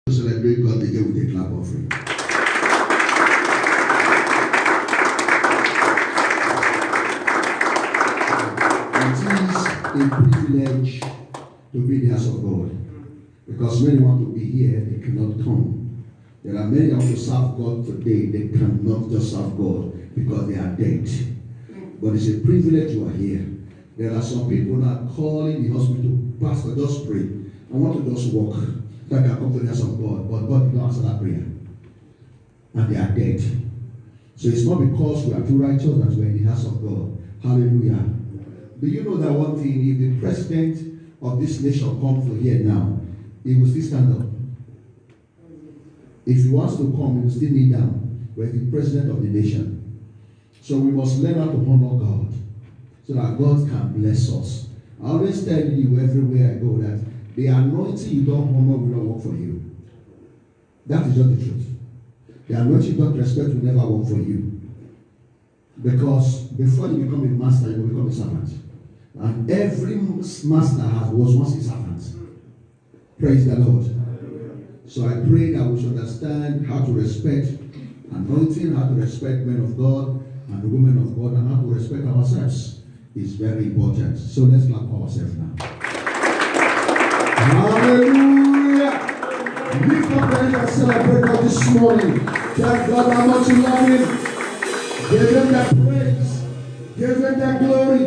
Celebrate God again with a clap offering. It is a privilege to be in the house of God, because many want to be here, they cannot come. There are many that want to serve God today, they cannot just serve God because they are dead. But it's a privilege you are here. There are some people that call in the hospital, Pastor, just pray. I want to just walk so I can come to the house of God, but God did not answer that prayer. And they are dead. So it's not because we are too righteous that we are in the house of God. Hallelujah. Do you know that one thing? If the president of this nation comes to here now, he will still stand up. If he wants to come, he will still kneel down. We're the president of the nation. So we must learn how to honor God, so that God can bless us. I always tell you everywhere I go that the anointing you don't honor will not work for you. That is just the truth. The anointing you don't respect will never work for you. Because before you become a master, you will become a servant. And every master was once a servant. Praise the Lord. So I pray that we should understand how to respect anointing, how to respect men of God and the women of God, and how to respect ourselves. Is very important. So let's clap ourselves now. Hallelujah! Lift up your hands and celebrate God this morning. Thank God how much you love Him. Give Him that praise. Give Him that glory.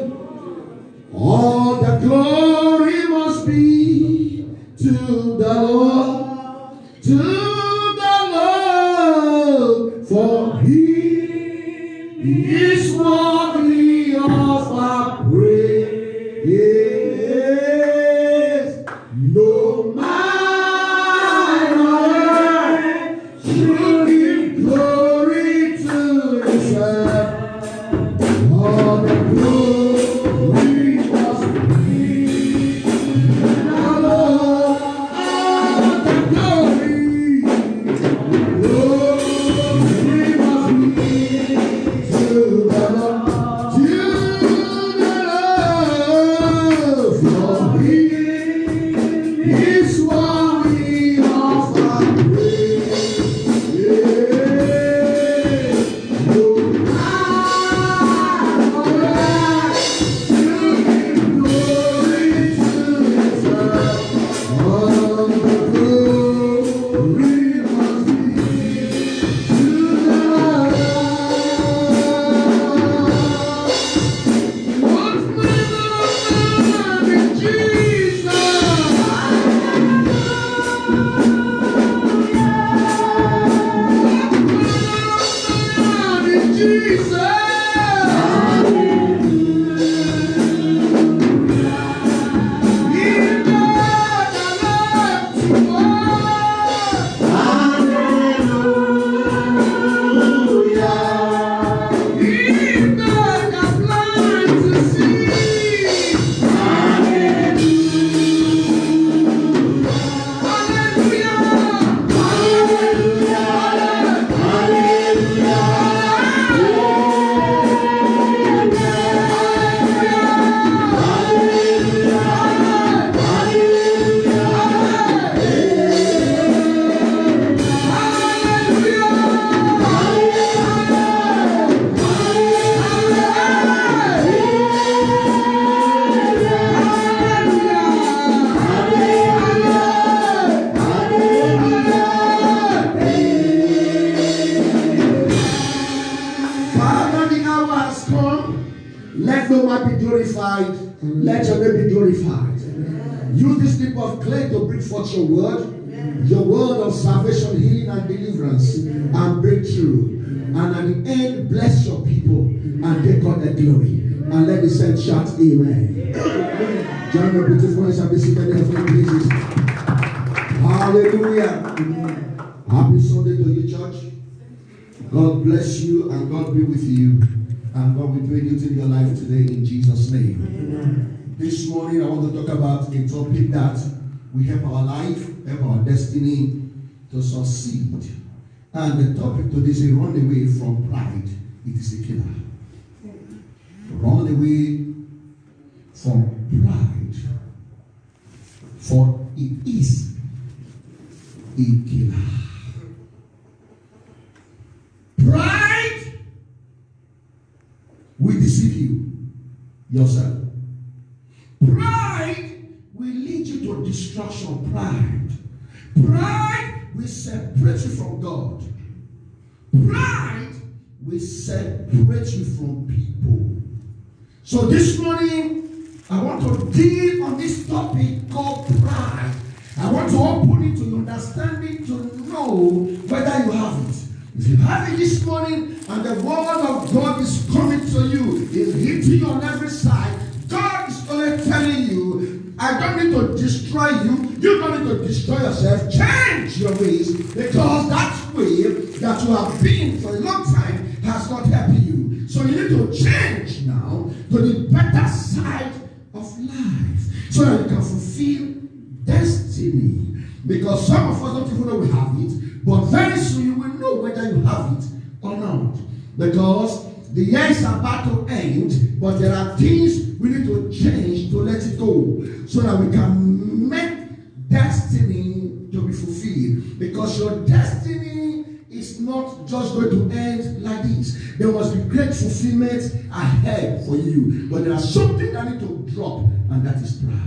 All the glory must be to the Lord. To the Lord. For He is worthy of our praise. No man on earth should give glory to Himself. All the glory must be to the Lord. All the glory must be to the Lord. Let no man be glorified. Let your name be glorified. Use this slip of clay to bring forth your word of salvation, healing, and deliverance, and breakthrough. And at the end, bless your people and take God the glory. And let the saints shout, Amen. Join the beautiful ones and be seated in heavenly places. Hallelujah. Happy Sunday to you, church. God bless you and God be with you. And God will do a new thing in your life today in Jesus' name. Amen. This morning I want to talk about a topic that will help our life, help our destiny to succeed. And the topic today is run away from pride. It is a killer. Run away from pride. For it is a killer. Pride will deceive you yourself. Pride will lead you to destruction. Pride will separate you from God. Pride will separate you from people. So this morning, I want to deal on this topic called pride. I want to open it to your understanding to know whether you have it. If you have it this morning and the word of God is coming to you, is hitting you on every side, God is only telling you, I don't need to destroy you. You don't need to destroy yourself. Change your ways, because that way that you have been for a long time has not helped you. So you need to change now to the better side of life so that you can fulfill destiny. Because some of us don't even know we have it, but very soon you will know whether you have it or not. Because the year is about to end, but there are things we need to change to let it go so that we can make destiny to be fulfilled. Because your destiny is not just going to end like this. There must be great fulfillment ahead for you. But there are something that need to drop, and that is pride.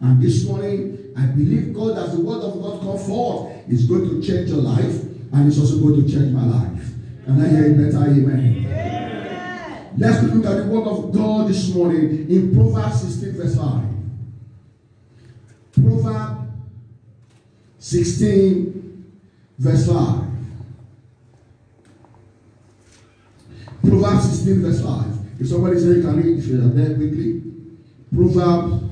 And this morning, I believe God, as the word of God comes forth, is going to change your life, and it's also going to change my life. And I hear it better, amen. Yeah. Let's look at the word of God this morning in Proverbs 16 verse 5. Proverbs 16 verse 5. Proverbs 16 verse 5. If somebody says you can read, if you are there quickly. Proverbs.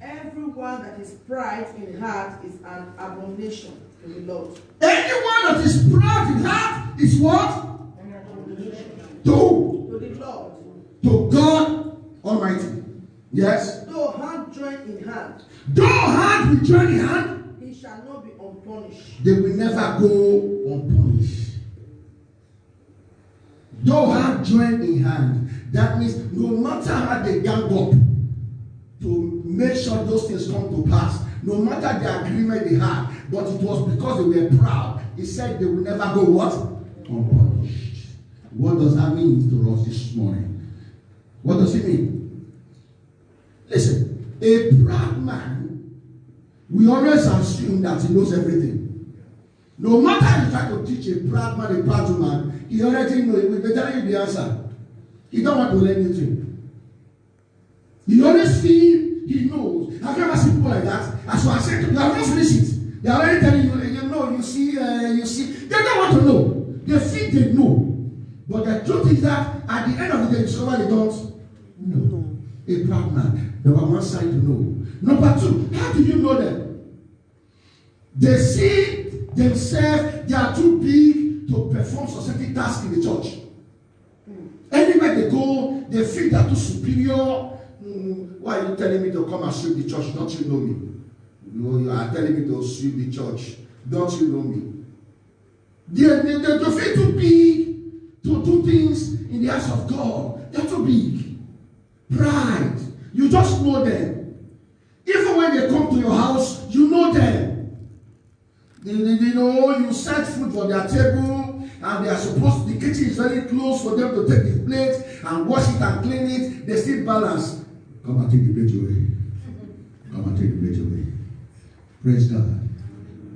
Everyone that is proud in heart is an abomination to the Lord. Anyone that is proud in heart is what? An abomination. To the Lord. To God Almighty. Yes. Though hand join in hand. Though hand will join in hand. He shall not be unpunished. They will never go unpunished. Though hand join in hand. That means no matter how they gang up to make sure those things come to pass, no matter the agreement they had, but it was because they were proud. He said they will never go what? Unpunished. What does that mean to us this morning? What does it mean? Listen, a proud man, we always assume that he knows everything. No matter how you try to teach a proud man, a proud woman, he already knows. He will be telling you the answer. He don't want to learn anything. You always feel he knows. Have you ever seen people like that? As I said, you have not finished it. They are already telling you, you know, you see. They don't want to know. They think they know. But the truth is that at the end of the day, discover they don't know. A proud man. Number one sign to know. Number two, how do you know them? They see themselves, they are too big to perform certain tasks in the church. Anywhere they go, they feel they are too superior. Why are you telling me to come and sweep the church? Don't you know me? You are telling me to sweep the church. Don't you know me? They feel too big to do things in the house of God. They're too big. Pride. You just know them. Even when they come to your house, you know them. You know, you set food for their table, and they are supposed to, the kitchen is very close for them to take the plate and wash it and clean it. They still balance. Come and take the plate away. Come and take the plate away. Praise God.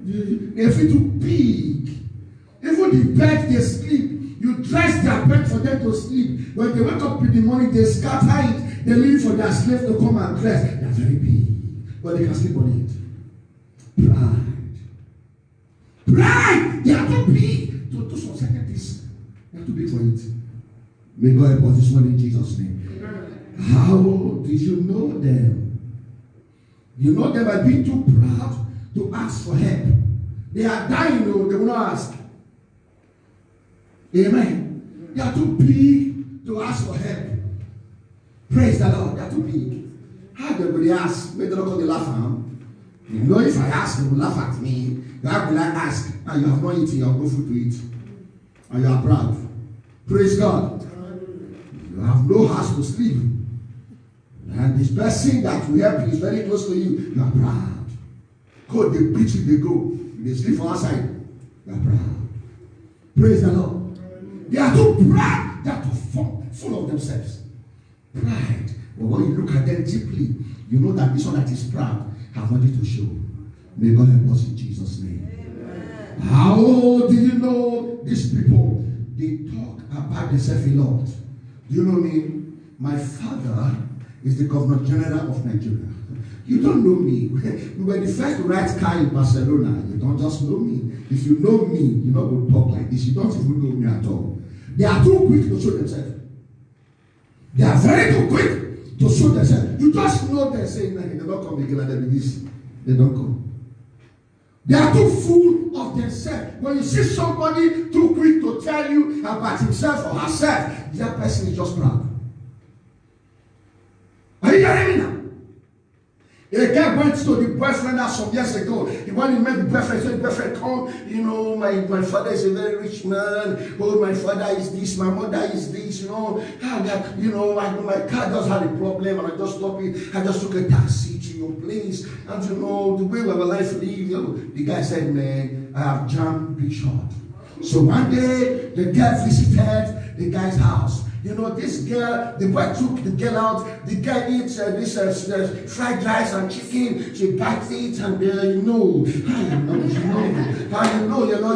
They feel too big. Even the bed they sleep, you dress their bed for them to sleep. When they wake up in the morning, they scatter it. They leave for their slave to come and dress. They are very big, but they can sleep on it. Pride. Pride. They are too big to do some certain things. They are too big for it. May God help us this morning in Jesus' name. How did you know them? You know them by being too proud to ask for help. They are dying, though, they will not ask. Amen. They are too big to ask for help. Praise the Lord. They are too big. How will they ask? May the Lord laugh at them. You know, if I ask, they will laugh at me. How will I ask? And you have not eaten your good food to eat. And you are proud. Praise God. You have no house to sleep. And this person that will help you is very close to you. You are proud. God, they preach you, they go. They sleep for outside. They are proud. Praise the Lord. They are too proud. They are too full of themselves. Pride. But when you look at them deeply, you know that this one that is proud has nothing to show. May God help us in Jesus' name. Amen. How do you know these people? They talk about themselves a lot. Do you know me? My father is the Governor General of Nigeria. You don't know me. We were the first to ride car in Barcelona. You don't just know me. If you know me, you're not going to talk like this. You don't even know me at all. They are too quick to show themselves. They are very too quick to show themselves. You just know they're saying that they don't come again and they be this. They don't come. They are too full of themselves. When you see somebody too quick to tell you about himself or herself, that person is just proud. Are you hearing me now? A guy went to the boyfriend some years ago. When he met the boyfriend, he said, boyfriend, come, you know, my father is a very rich man. Oh, my father is this, my mother is this, you know. My car just had a problem and I just stopped it. I just took a taxi to your place. And you know, the way our life live, you know, the guy said, man, I have jammed big shot. So one day, the guy visited the guy's house. You know, this girl, the boy took the girl out. The guy eats this fried rice and chicken. She bites it, and you know, you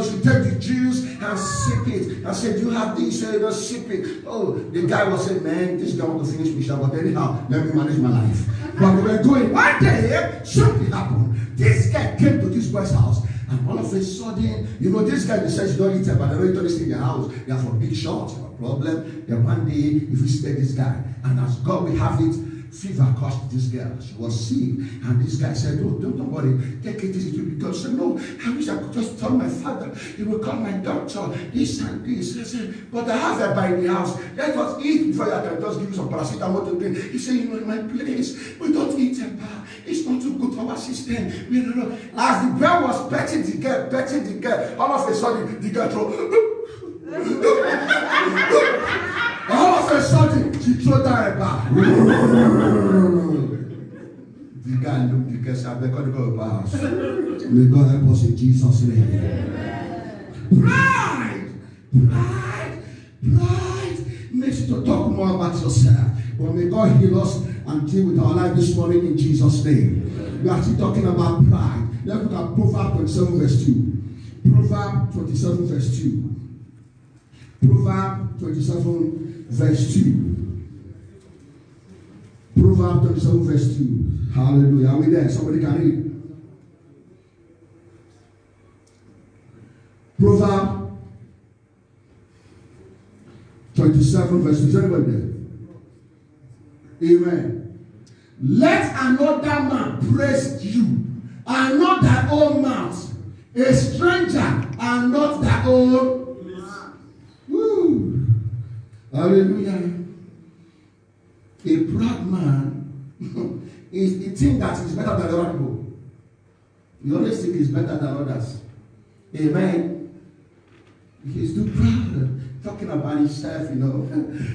should take the juice and sip it. I said, you have this, sip it. Oh, the guy was saying, man, this guy want to finish me, but anyhow, let me manage my life. But we were going. One day, something happened. This guy came to this boy's house. And all of a sudden, you know, this guy says you don't eat it, but they don't eat this in their house. They are for big shots, no problem. Then one day, if you see this guy, and as God will have it, fever caused this girl. She was sick. And this guy said, oh, don't worry, take it easy to be good. She said, no, I wish I could just tell my father. He will call my doctor, this and this. He said, but I have her by the house. Let us eat before I can just give you some paracetamol to drink. He said, you know, in my place, we don't eat a bar. It's not too good for our system. As the girl was petting the girl, all of a sudden, the girl threw. All of a sudden, she threw down a bar. The guy looked, the girl said, I better go to the house. May God help us in Jesus' name. Pride makes you to talk more about yourself. But may God heal us and deal with our life this morning in Jesus' name. We are still talking about pride. Let's look at Proverbs 27 verse 2. Proverbs 27 verse 2. Proverbs 27 verse 2. Proverbs 27 verse 2. Hallelujah. Are we there? Somebody can read. Proverbs 27 verse 2. Is anybody there? Amen. Let another man praise you, and not thy own mouth. A stranger, and not thy own mouth. Woo. Hallelujah. A proud man is the thing that is better than other people. You always think he's better than others. Amen. He's too proud. Talking about himself, you know.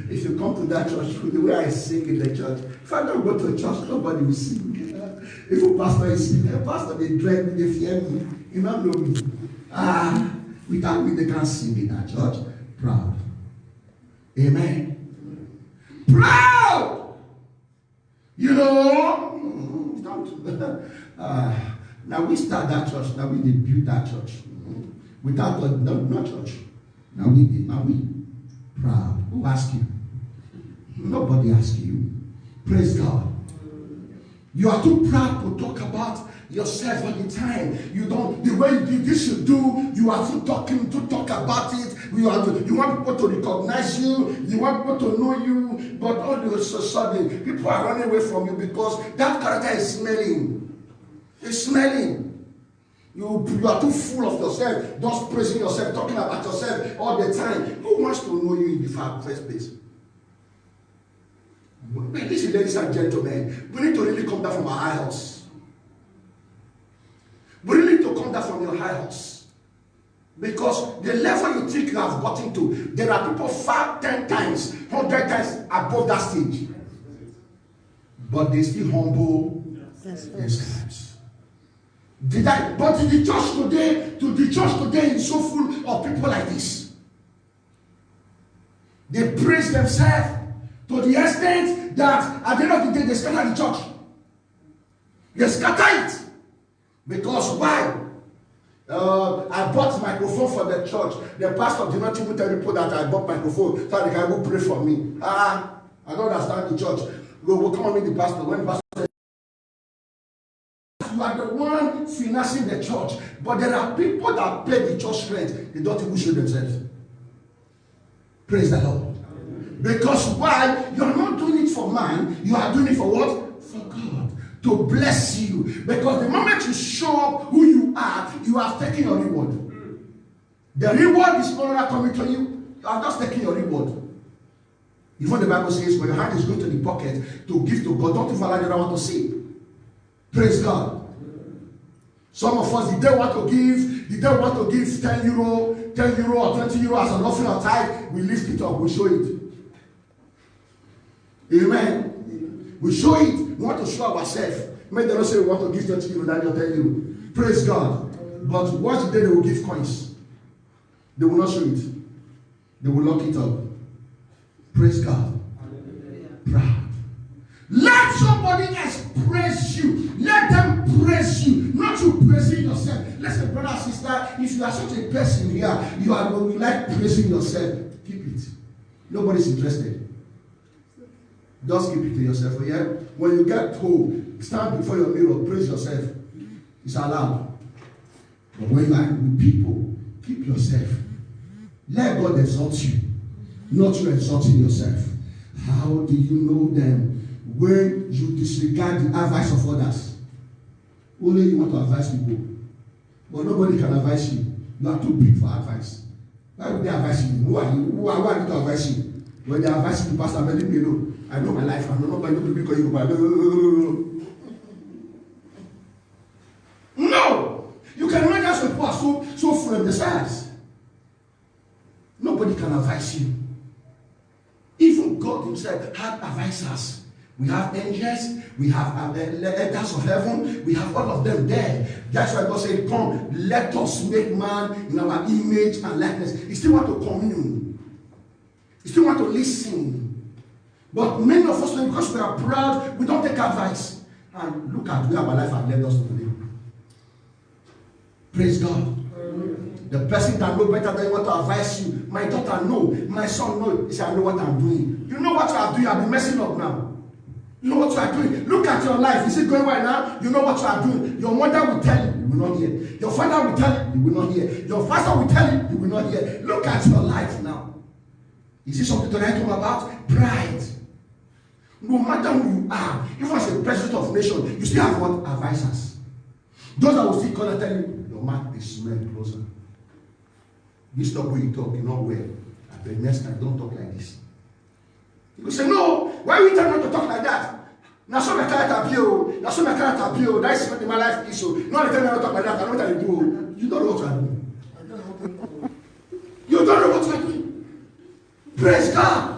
If you come to that church, the way I sing in the church, if I don't go to a church, nobody will sing. If a pastor is singing, pastor, they dread me, they fear me. You don't know me. Without me, they can't sing in that church. Proud. Amen. Proud! You know, now we start that church, now we build that church. Without God, no church. Now we proud. Who asked you? Nobody asked you. Praise God. You are too proud to talk about yourself all the time. You don't, the way this you do, you are too talking to talk about it. You want people to recognize you. You want people to know you. But all of a sudden, people are running away from you because that character is smelling. It's smelling. You are too full of yourself, just praising yourself, talking about yourself all the time. Who wants to know you in the first place? Listen, ladies and gentlemen, we need to really come down from our high horse. We really need to come down from your high horse. Because the level you think you have gotten to, there are people 5, 10 times, 100 times above that stage. But they still humble themselves. But to the church today is so full of people like this. They praise themselves to the extent that at the end of the day they scatter the church. They scatter it. Because why? I bought microphone for the church. The pastor did not even tell people that I bought microphone so they can go pray for me. I don't understand the church. We'll come and meet the pastor. When the pastor says, you are the one financing the church, but there are people that pay the church rent. They don't even show themselves. Praise the Lord. Because why? You are not doing it for man. You are doing it for what? For God. To bless you. Because the moment you show up who you are taking your reward. The reward is no longer coming to you. You are just taking your reward. Even the Bible says when your hand is going to the pocket to give to God, don't even allow the other one to see. Praise God. Some of us, the day want to give 10 euro or 20 euro as an offering or tithe, we lift it up, we show it. Amen. We show it. We want to show ourselves. Maybe they don't say we want to give 20 euro, then they'll tell you. Praise God. But watch the day they will give coins. They will not show it. They will lock it up. Praise God. Proud. Let somebody else praise you. Let them praise you. Not you praising yourself. Listen, brother and sister, if you are such a person here, you like praising yourself. Keep it. Nobody's interested. Just keep it to yourself. Oh, yeah? When you get home, stand before your mirror, praise yourself. It's allowed. But when you are with people, keep yourself. Let God exalt you, not you exalting yourself. How do you know them? When you disregard the advice of others. Only you want to advise people. But nobody can advise you. You are too big for advice. Why would they advise you? Who are you? Who are you to advise you? When they advise you, Pastor, let me know. I know my life. I know nobody will be because you. No! You can imagine some people are so full of themselves. Nobody can advise you. Even God himself had advisors. We have angels, we have elders of heaven, we have all of them there. That's why God said, come, let us make man in our image and likeness. He still want to commune. He still want to listen. But many of us, because we are proud, we don't take advice. And look at where our life has led us today. Praise God. The person that knows better than you want to advise you. My daughter know, my son know. He said, I know what I'm doing. You know what you are doing? I've been messing up now. You know what you are doing. Look at your life. Is it going right now? You know what you are doing. Your mother will tell you, you will not hear. Your father will tell you, you will not hear. Your pastor will tell you, you will not hear. Look at your life now. Is this something to write home about? Pride. No matter who you are, even as a president of a nation, you still have what? Advisors. Those that will still come and tell you, your mouth is smell closer. This talk when you talk, you know well. But next time, don't talk like this. You will say, no, why are we telling not to talk like that? Now, so my character appeal. Now, so my character appeal. That is what my life is. So, no, they tell me not to talk like that. I know what I do. You don't know what you are doing. You don't know what you are doing. Praise God.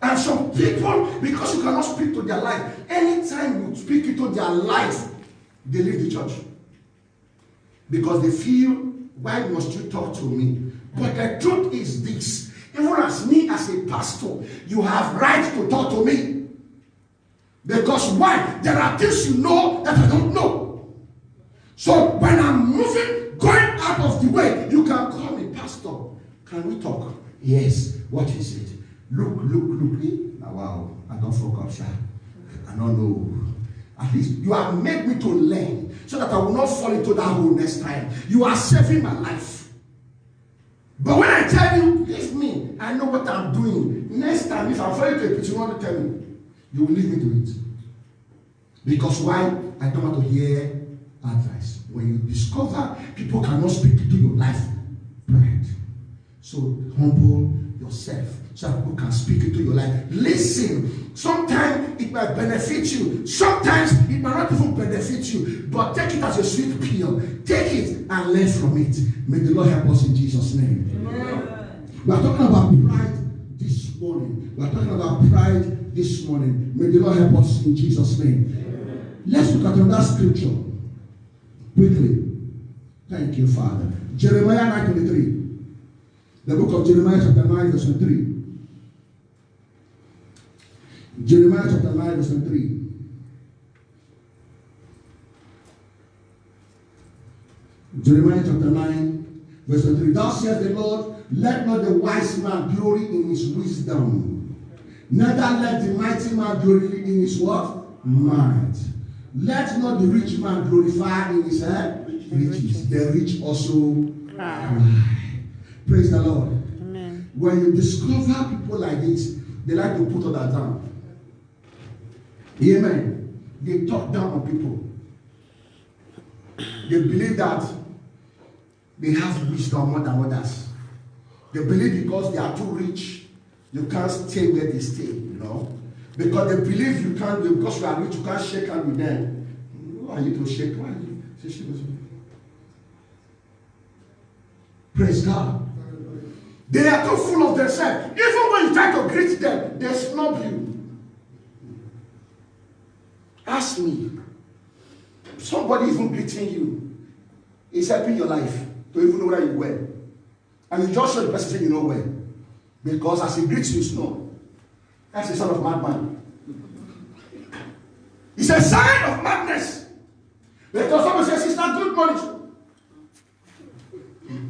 And some people, because you cannot speak to their life, anytime you speak into their life, they leave the church. Because they feel, why must you talk to me? But the truth is this. Even as me as a pastor, you have right to talk to me. Because why? There are things you know that I don't know. So when I'm moving, going out of the way, you can call me, Pastor. Can we talk? Yes. What is it? Look. Now, wow, I don't fuck up, sir. I don't know. At least you have made me to learn so that I will not fall into that hole next time. You are saving my life. But when I tell you, leave me, I know what I'm doing. Next time, if I'm falling to a pit, you want to tell me, you will leave me to it. Because why? I don't want to hear advice. When you discover people cannot speak into your life, pride. So humble yourself so that people can speak into your life. Listen. Sometimes it might benefit you. Sometimes it might not even benefit you. But take it as a sweet pill. Take it and learn from it. May the Lord help us in Jesus' name. Amen. We are talking about pride this morning. We are talking about pride this morning. May the Lord help us in Jesus' name. Amen. Let's look at another scripture quickly. Thank you, Father. Jeremiah 9:23. The book of Jeremiah chapter 9 verse 23. Jeremiah chapter 9 verse 23. Jeremiah chapter 9 verse 23. Thou says the Lord, let not the wise man glory in his wisdom, neither let the mighty man glory in his what? Might. Let not the rich man glorify in his riches. The rich also cry. Praise the Lord. Amen. When you discover people like this, they like to put others down. Amen. They talk down on people. They believe that they have wisdom more than others. They believe because they are too rich, you can't stay where they stay, you know. Because they believe you can't, because you are rich, you can't shake hands with them. Who are you to shake? Why are you shaking? Praise God. They are too full of themselves. Even when you try to greet them, they snub you. Ask me. Somebody even greeting you is helping your life to even know where you were. And you just show the person saying you know where. Because as he greets you, snub. That's the son of madman. It's a sign of madness. Because someone says, sister, good morning.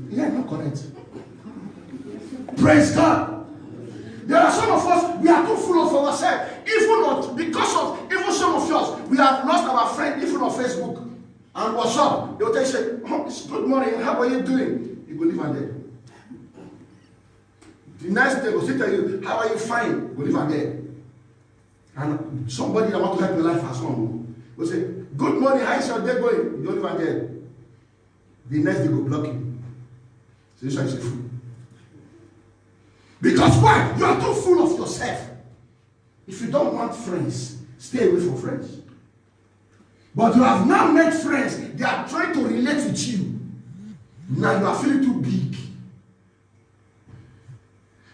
Yeah, not correct. Praise God. There are some of us, we are too full of ourselves. Even not, because of, even some of us, we have lost our friend even on Facebook and WhatsApp. They will tell you, say, oh, it's good morning, how are you doing? You go live on there. The next day, will still tell you, how are you fine? You go live on there. And somebody that want to help your life has one will say, good morning, how is your day going? You don't live on there. The next day, go block you. So this one is a fool. Because why? You are too full of yourself. If you don't want friends, stay away from friends. But you have now made friends. They are trying to relate with you. Now you are feeling too big.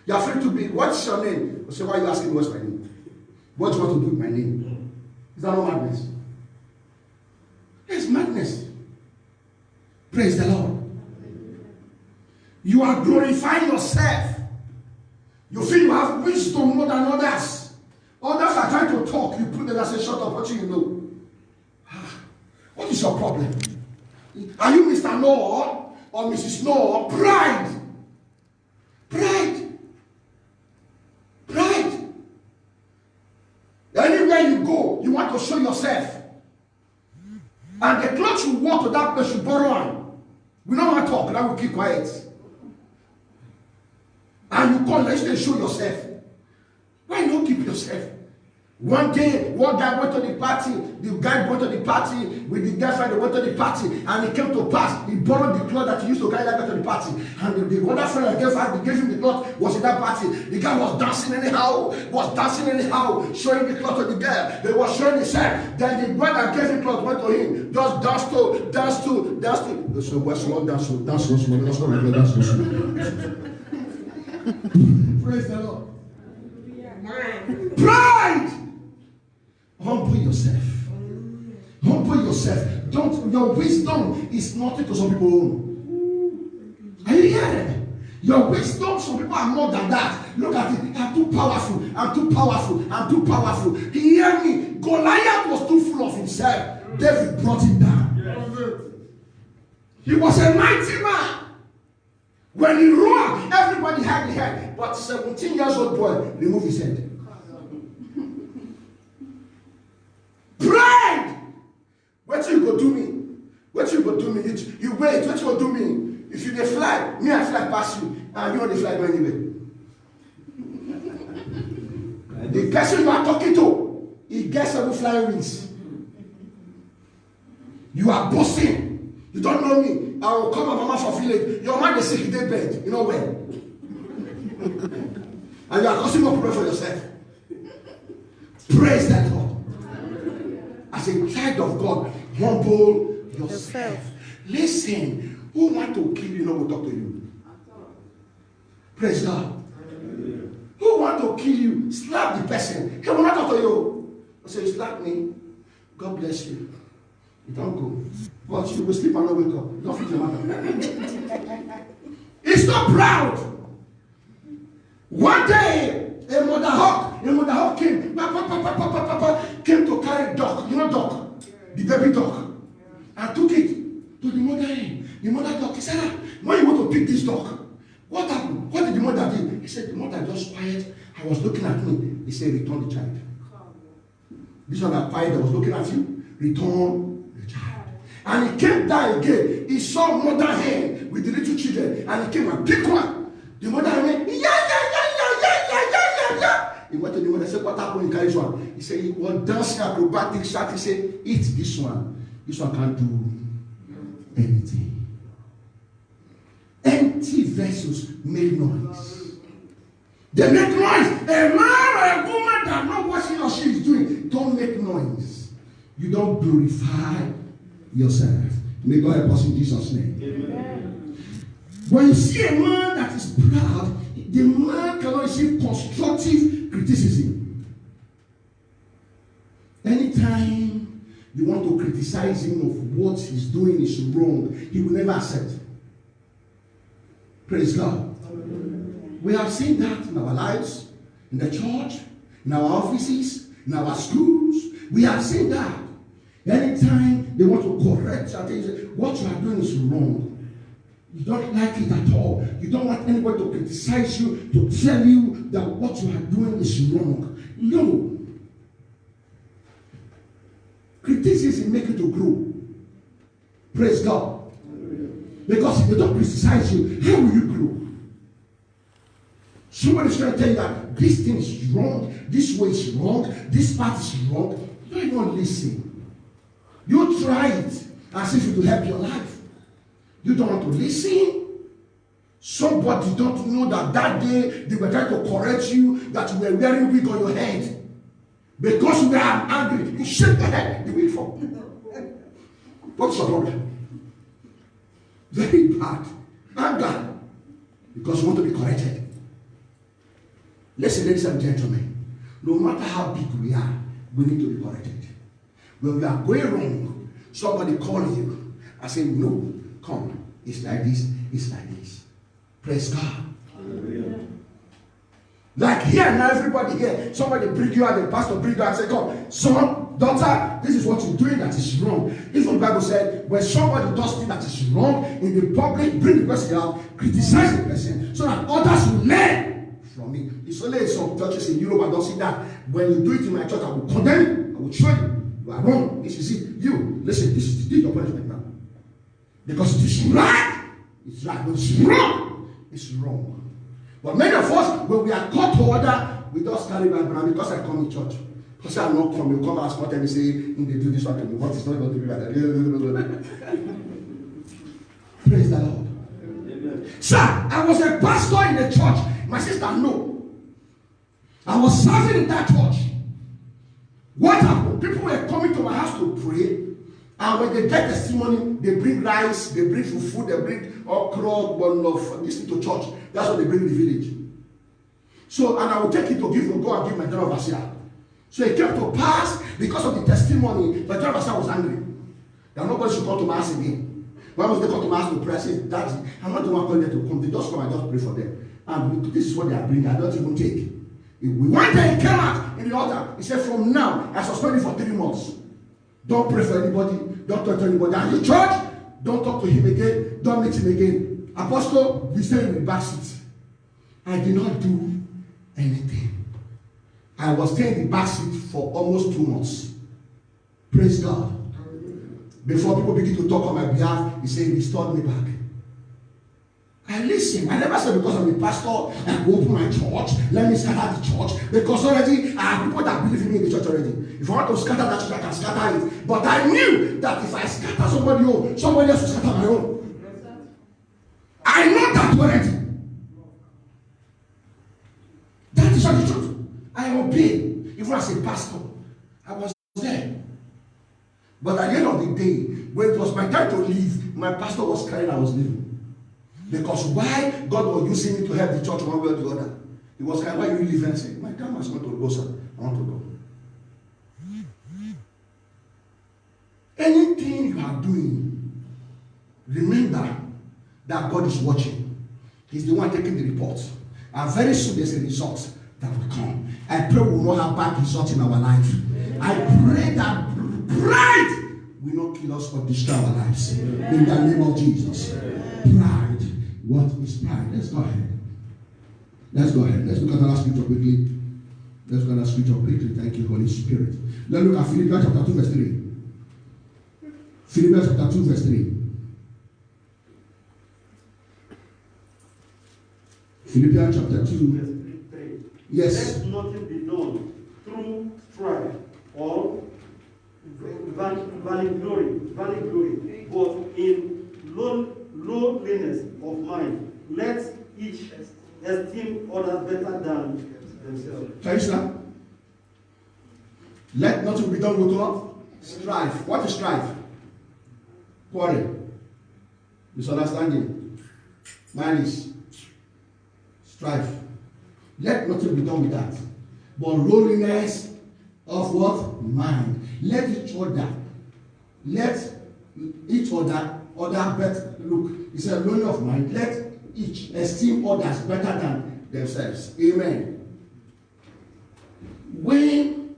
You are feeling too big. What's your name? I say, why are you asking me what's my name? What do you want to do with my name? Is that not madness? It's madness. Praise the Lord. You are glorifying yourself. You feel you have wisdom more than others. Others are trying to talk. You put them and say, shut up, what do you know? What is your problem? Are you Mr. Noah or Mrs. Noah? Pride. Pride. Pride. Anywhere you go, you want to show yourself. And the clothes you wear to that place you borrow on. We don't want to talk, now we keep quiet. And you come, let's show yourself. Why not keep yourself? One day, one guy went to the party. The guy went to the party with the girlfriend. They went to the party, and he came to pass. He borrowed the cloth that he used to carry that guy to the party. And the other friend that gave him the cloth was in that party. The guy was dancing anyhow, showing the cloth to the girl. They were showing himself. Then the boy that gave him cloth went to him. Just dance to. So we're slow, dance. Praise the Lord. Pride. Humble yourself. Humble yourself. Your wisdom is nothing to some people own. Are you hearing? Your wisdom, some people are more than that. Look at it. I'm too powerful. Hear me. Goliath was too full of himself. David brought him down. He was a mighty man. When he roared, everybody had the head. But 17 years old boy removed his head. Pride! What you go do me? You wait, what you go do me? If you dey fly, me I fly past you. And you know they fly go anywhere. The person you are talking to, he gets 7 flying wings. You are boasting. You don't know me. I will call my mama for village. Your man is sick in their bed. You know where? And you are causing more problem for yourself. Praise that Lord. As a child of God, humble yourself. Listen, who want to kill you, no will talk to you. Praise God. Who want to kill you, slap the person. He will not talk to you. I say, slap me. God bless you. You don't go. But you will sleep and not wake up. Don't fit your matter. It's not proud. One day, a mother hawk came. Came to carry dog. You know dog? The baby dog. And took it to the mother. The mother dog. He said, when you want to pick this dog, what happened? What did the mother do? He said, the mother just quiet. I was looking at me. He said, return the child. This one that quiet that was looking at you, return the child. And he came down again. He saw mother hen with the little children. And he came and picked one. The mother went, yeah. He went to the mother and said, what happened? He carried this one. He said, he was dancing acrobatic shot. He said, eat this one. This one can't do anything. Empty vessels make noise. They make noise. A man or a woman that know what he or she is doing, don't make noise. You don't glorify yourself. May God help us in Jesus' name. Amen. When you see a man that is proud, the man cannot receive constructive criticism. Anytime you want to criticize him of what he's doing is wrong, he will never accept. Praise God. We have seen that in our lives, in the church, in our offices, in our schools. We have seen that. Anytime they want to correct something, what you are doing is wrong. You don't like it at all. You don't want anybody to criticize you, to tell you that what you are doing is wrong. No. Criticism makes you to grow. Praise God. Because if they don't criticize you, how will you grow? Somebody's trying to tell you that this thing is wrong, this way is wrong, this part is wrong. You don't even listen. You try it as if it will help your life. You don't want to listen. Somebody don't know that that day they were trying to correct you, that you were wearing wig on your head. Because you were angry, you shake your head, the wig fall. What's your problem? Very bad. Anger. Because you want to be corrected. Listen, ladies and gentlemen, no matter how big we are, we need to be corrected. When we are going wrong, somebody call you and say, no, come, it's like this, it's like this. Praise God. Hallelujah. Like here now, everybody here, somebody bring you out, the pastor bring you out and say, come, son, daughter, this is what you're doing that is wrong. Even the Bible said, when somebody does things that is wrong, in the public, bring the person out, criticize the person, so that others will learn from me. It's only in some churches in Europe I don't see that. When you do it in my church, I will condemn you. I will show you. You are wrong. This is it. You, listen, this is your punishment now. Because it is right. It's right. When it's wrong, it's wrong. But many of us, when we are caught to order, we just carry my brand because I come to church. Because I not come, you come and spot and say, they do this one to me. What is not going to be like that? Praise the Lord. Amen. Sir, I was a pastor in the church. My sister, no. I was serving in that church. What happened? People were coming to my house to pray. And when they get testimony, they bring rice, they bring food, they bring okra, bun of this to church. That's what they bring in the village. So, and I will take it to give, go and give my general overseer. So it came to pass, because of the testimony, my general overseer was angry. That nobody should come to my house again. Why must they come to my house to pray? I said, Daddy, I'm not the one calling them to come. They just come and just pray for them. And this is what they are bringing. I don't even take. One day he came out in the altar. He said, from now, I suspend you for 3 months. Don't pray for anybody. Don't talk to anybody. And the church, don't talk to him again. Don't meet him again. Apostle, we stay in the back seat. I did not do anything. I was staying in the back seat for almost 2 months. Praise God. Before people begin to talk on my behalf, he said, he restored me back. I listen. I never said because I'm a pastor, I go open my church, let me scatter the church. Because already I have people that believe in me in the church already. If I want to scatter that church, I can scatter it. But I knew that if I scatter somebody else will scatter my own. I know that already. That is not the truth. I obey. Even as a pastor, I was there. But at the end of the day, when it was my time to leave, my pastor was crying I was leaving. Because why God was using me to help the church one way or the other. He was like, why you leave? And I said, my time is not to go, sir. I want to go. anything you are doing, remember that God is watching. He's the one taking the report. And very soon there's a result that will come. I pray we will not have bad results in our life. I pray that pride will not kill us or destroy our lives. In the name of Jesus. Pride. What is pride? Let's go ahead. Let's go ahead. Let's look at that scripture quickly. Let's look at that scripture quickly. Thank you, Holy Spirit. Let's look at Philippians chapter 2, verse 3. Philippians chapter 2, verse 3. Philippians chapter 2. Yes. Let nothing be done through strife or vainglory, but in lowliness of mind. Let each esteem others better than themselves. Can you see that? Let nothing be done with what? Strife. What is strife? Quarrel. Misunderstanding. Malice. Strife. Let nothing be done with that. But lowliness of what? Mind. Let each other better. Look, he said, lowliness of mind. Let each esteem others better than themselves. Amen. When,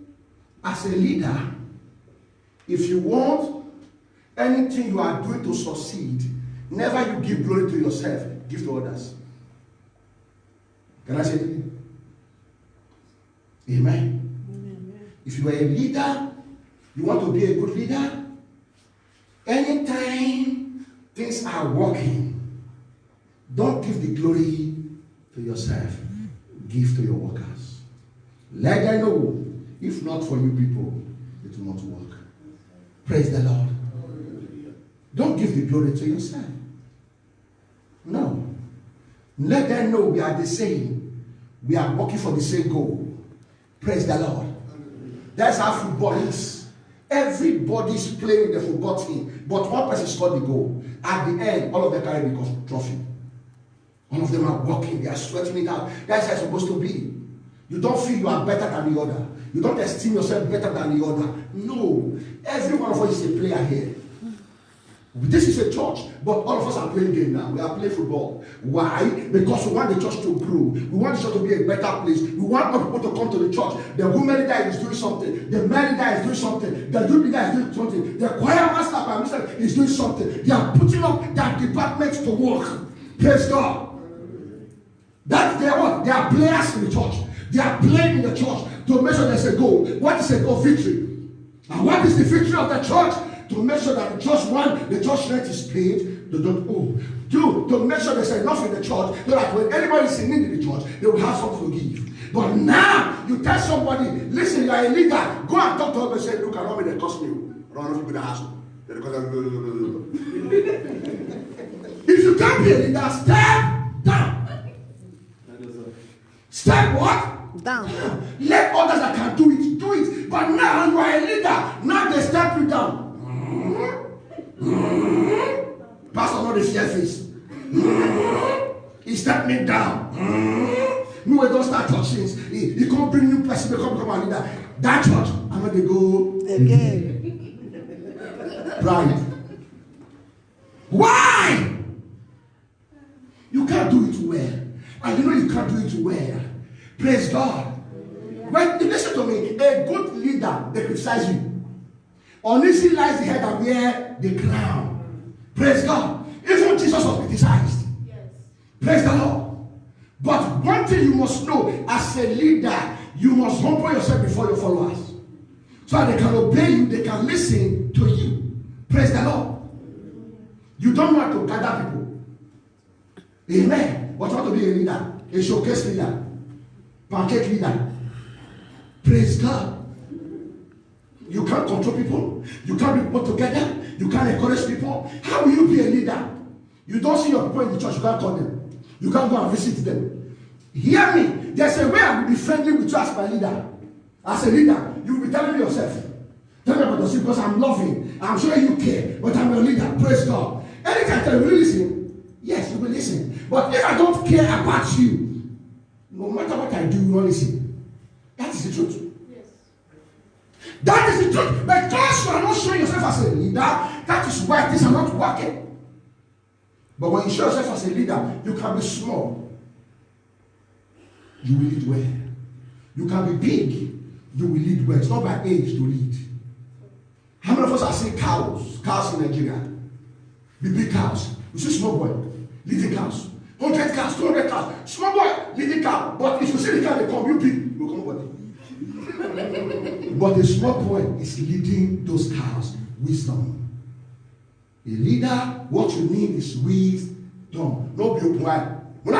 as a leader, if you want anything you are doing to succeed, never you give glory to yourself, give to others. Can I say it? Amen. If you are a leader, you want to be a good leader, anytime things are working, don't give the glory to yourself. Give to your workers. Let them know, if not for you people, it will not work. Praise the Lord. Don't give the glory to yourself. No. Let them know we are the same. We are working for the same goal. Praise the Lord. That's how football is. Everybody's playing the football team, but one person scored the goal. At the end, all of them carry the trophy. All of them are working, they are sweating it out. That's how it's supposed to be. You don't feel you are better than the other. You don't esteem yourself better than the other. No. Every one of us is a player here. This is a church, but all of us are playing game now. We are playing football. Why? Because we want the church to grow. We want the church to be a better place. We want more people to come to the church. The woman leader is doing something. The man leader is doing something. The youth leader is doing something. The choir master is doing something. They are putting up that department to work. Praise God. That's their what? They are players in the church. They are playing in the church to make sure there's a goal. What is a goal? Victory. And what is the victory of the church? To make sure that the church rent is paid. To make sure there's enough in the church so that when anybody is in need in the church, they will have something to give. But now you tell somebody, listen, you are a leader, go and talk to them and say, look, I don't mean they cost me. Run off with the house. If you can't be a leader, step down. Step what? Down. Let others that can do it, do it. But now you are a leader. Now they step you down. Pastor, not the fear face. He stepped me down. No, we don't start church things. He can't bring new person to come a leader. That church, I'm going to go Again. Pride. Why? You can't do it well. And you know you can't do it well. Praise God. When listen to me, a good leader, they criticize you. Uneasy lies the head and wear the crown. Praise God. Even Jesus was criticized. Yes. Praise the Lord. But one thing you must know, as a leader, you must humble yourself before your followers. So that they can obey you, they can listen to you. Praise the Lord. You don't want to gather people. Amen. But you want to be a leader, a showcase leader, pancake leader. Praise God. You can't control people. You can't bring people together. You can't encourage people. How will you be a leader? You don't see your people in the church. You can't call them. You can't go and visit them. Hear me. There's a way I will be friendly with you as my leader. As a leader, you will be telling me yourself. Tell me about yourself because I'm loving. I'm sure you care. But I'm your leader. Praise God. Anytime I tell you, will you listen? Yes, you will listen. But if I don't care about you, no matter what I do, you will not listen. That is the truth. That is the truth. Because you are not showing yourself as a leader, that is why things are not working. But when you show yourself as a leader, you can be small. You will lead well. You can be big. You will lead well. It's not by age to lead. How many of us are seeing cows? Cows in Nigeria. The big cows. You see small boy leading cows. 100 cows, 200 cows. Small boy leading cow. But if you see the cow, they come, you big. You come body. But the small boy is leading those cows. Wisdom. A leader, what you need is wisdom. No be open wide. What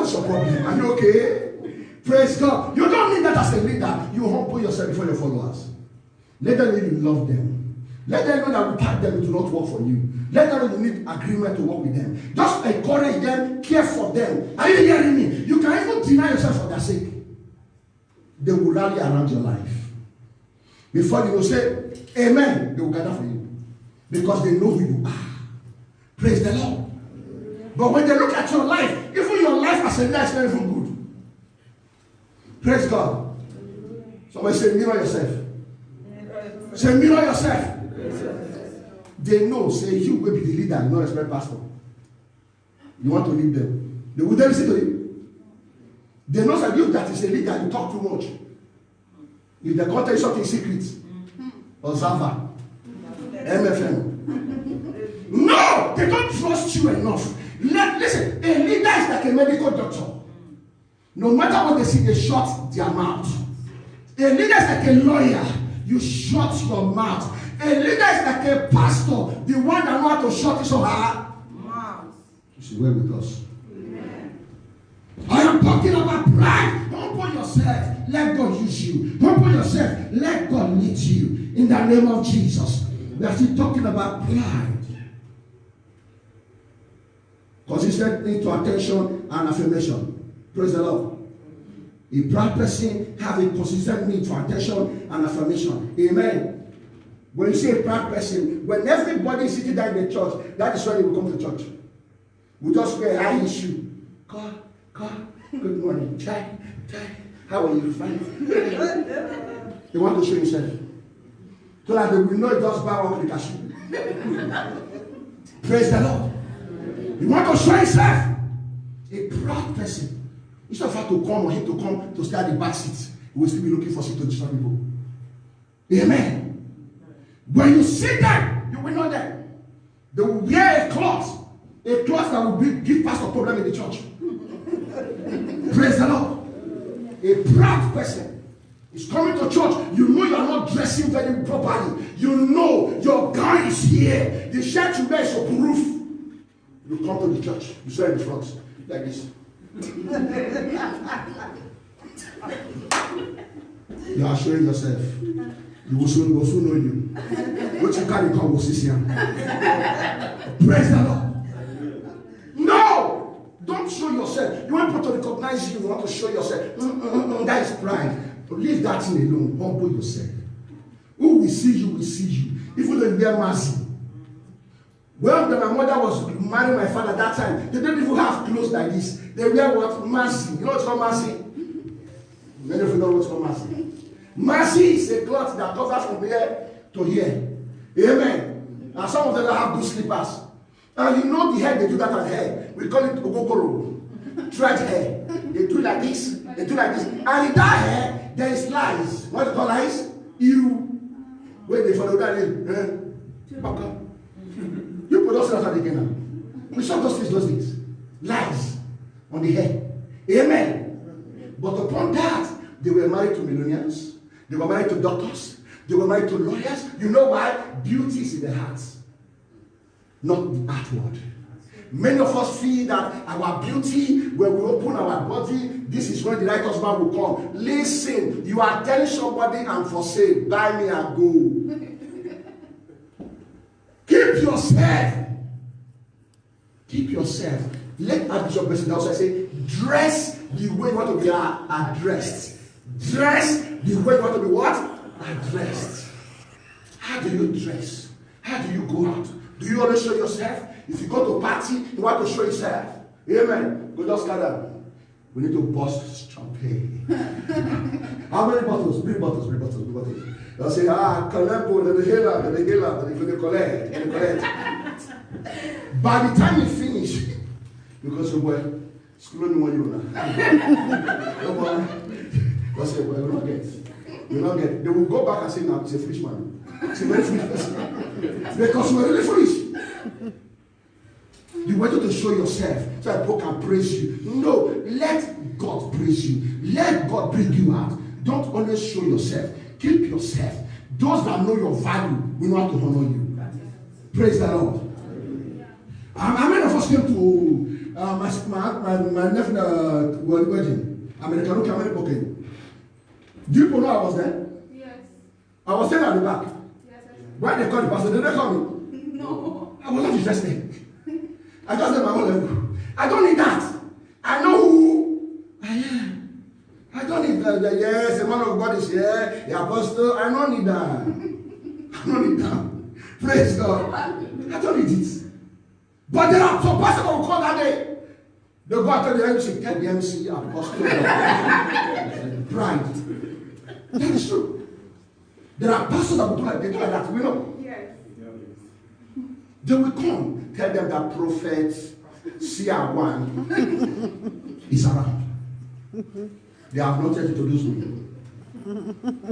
is your problem? Are you okay? Praise God. You don't need that as a leader. You humble yourself before your followers. Let them know you love them. Let them know that without them it will not work for you. Let them know you need agreement to work with them. Just encourage them, care for them. Are you hearing me? You can even deny yourself for their sake. They will rally around your life. Before you will say, amen, they will gather for you. Because they know who you are. Praise the Lord. But when they look at your life, even your life as a leader is not even good. Praise God. Somebody say, mirror yourself. Say, mirror yourself. They know, say, you will be the leader, you not respect pastor. You want to lead them. They will then listen to you. They know that you that is a leader, you talk too much. If they can't tell you something secret, observer, MFM. No, they don't trust you enough. Listen, a leader is like a medical doctor. No matter what they see, they shut their mouth. A leader is like a lawyer. You shut your mouth. A leader is like a pastor, the one that knows how to shut his or her mouth. You should work with us. Amen. I am talking about pride. Humble yourself. Let God use you. Humble yourself. Let God lead you. In the name of Jesus. We are still talking about pride. Consistent need to attention and affirmation. Praise the Lord. A proud person have a consistent need for attention and affirmation. Amen. When you see a proud person, when everybody is sitting down in the church, that is when they will come to church. We just wear high issue. God, good morning. Chai. How are you? Fine. They want to show himself. So that they will know it just bow up the cashew. Praise the Lord. You want to show yourself. A proud person. Instead of her to come or him to come to stay at the back seat, he will still be looking for seat to disturb people. Amen. When you see them, you will know them. They will wear a cloth that will give pastor problem in the church. Praise the Lord. A proud person is coming to church. You know you are not dressing very properly. You know your gown is here. The shirt you wear is your proof. You come to the church. You swear in the front like this. You are showing yourself. You will soon know you. What you carry come will see him. Praise the Lord. No! Don't show yourself. You want people to recognize you. You want to show yourself. That is pride. But leave that thing alone. Humble yourself. Who will see you will see you. Even though you wear mercy. Well, when my mother was marrying my father that time, they didn't even have clothes like this. They wear what? Mercy. You know what's called mercy? Many of you know what's called mercy. Mercy is a cloth that covers from here to here. Amen. And some of them have good slippers. And you know the hair, they do that on hair. We call it ogogoro. Thread hair. They do like this. They do like this. And in that hair, there is lies. What do you call lies? You. Wait, they follow that in. You put us out again now. We saw those things. Lies on the hair. Amen. But upon that, they were married to millionaires. They were married to doctors. They were married to lawyers. You know why? Beauty is in the heart, not the outward. Many of us feel that our beauty, when we open our body, this is when the right husband will come. Listen, you are telling somebody I'm for sale. Buy me and go. Keep yourself. Keep yourself. Let Bishop President also say, dress the way you want to be addressed. Dress the way you want to be what? Addressed. How do you dress? How do you go out? Do you always show yourself? If you go to a party, you want to show yourself. Amen. Go just gather. We need to bust champagne. How many bottles? Three bottles. They'll say, Kalembo, then the Hela, then the Hela, then the collect. By the time you finish, because you were screwing one you now. They'll say, well, you'll not get. They will go back and say, no, it's a foolish man. It's a very foolish person. Because you were really foolish. You wanted to show yourself so that people can praise you. No, let God praise you. Let God bring you out. Don't always show yourself. Keep yourself. Those that know your value will know how to honor you. Praise the Lord. How many of us came to my nephew wedding? American American. Do you know I was there? Yes. I was there at the back. Yes. When they called the pastor, did they call me? No. I was not interested. I just did my own level. I don't need that. I know who I am. I don't need that. Yes, the man of God is here. The apostle. I don't need that. I don't need that. Praise God. I don't need it. But there are some pastors who call that day. They go after the MC. Get the MC apostle. Pride. That is true. There are pastors that will do like that. We know. Yes. They will come. Tell them that prophet CR1 is around. They have not yet introduced me.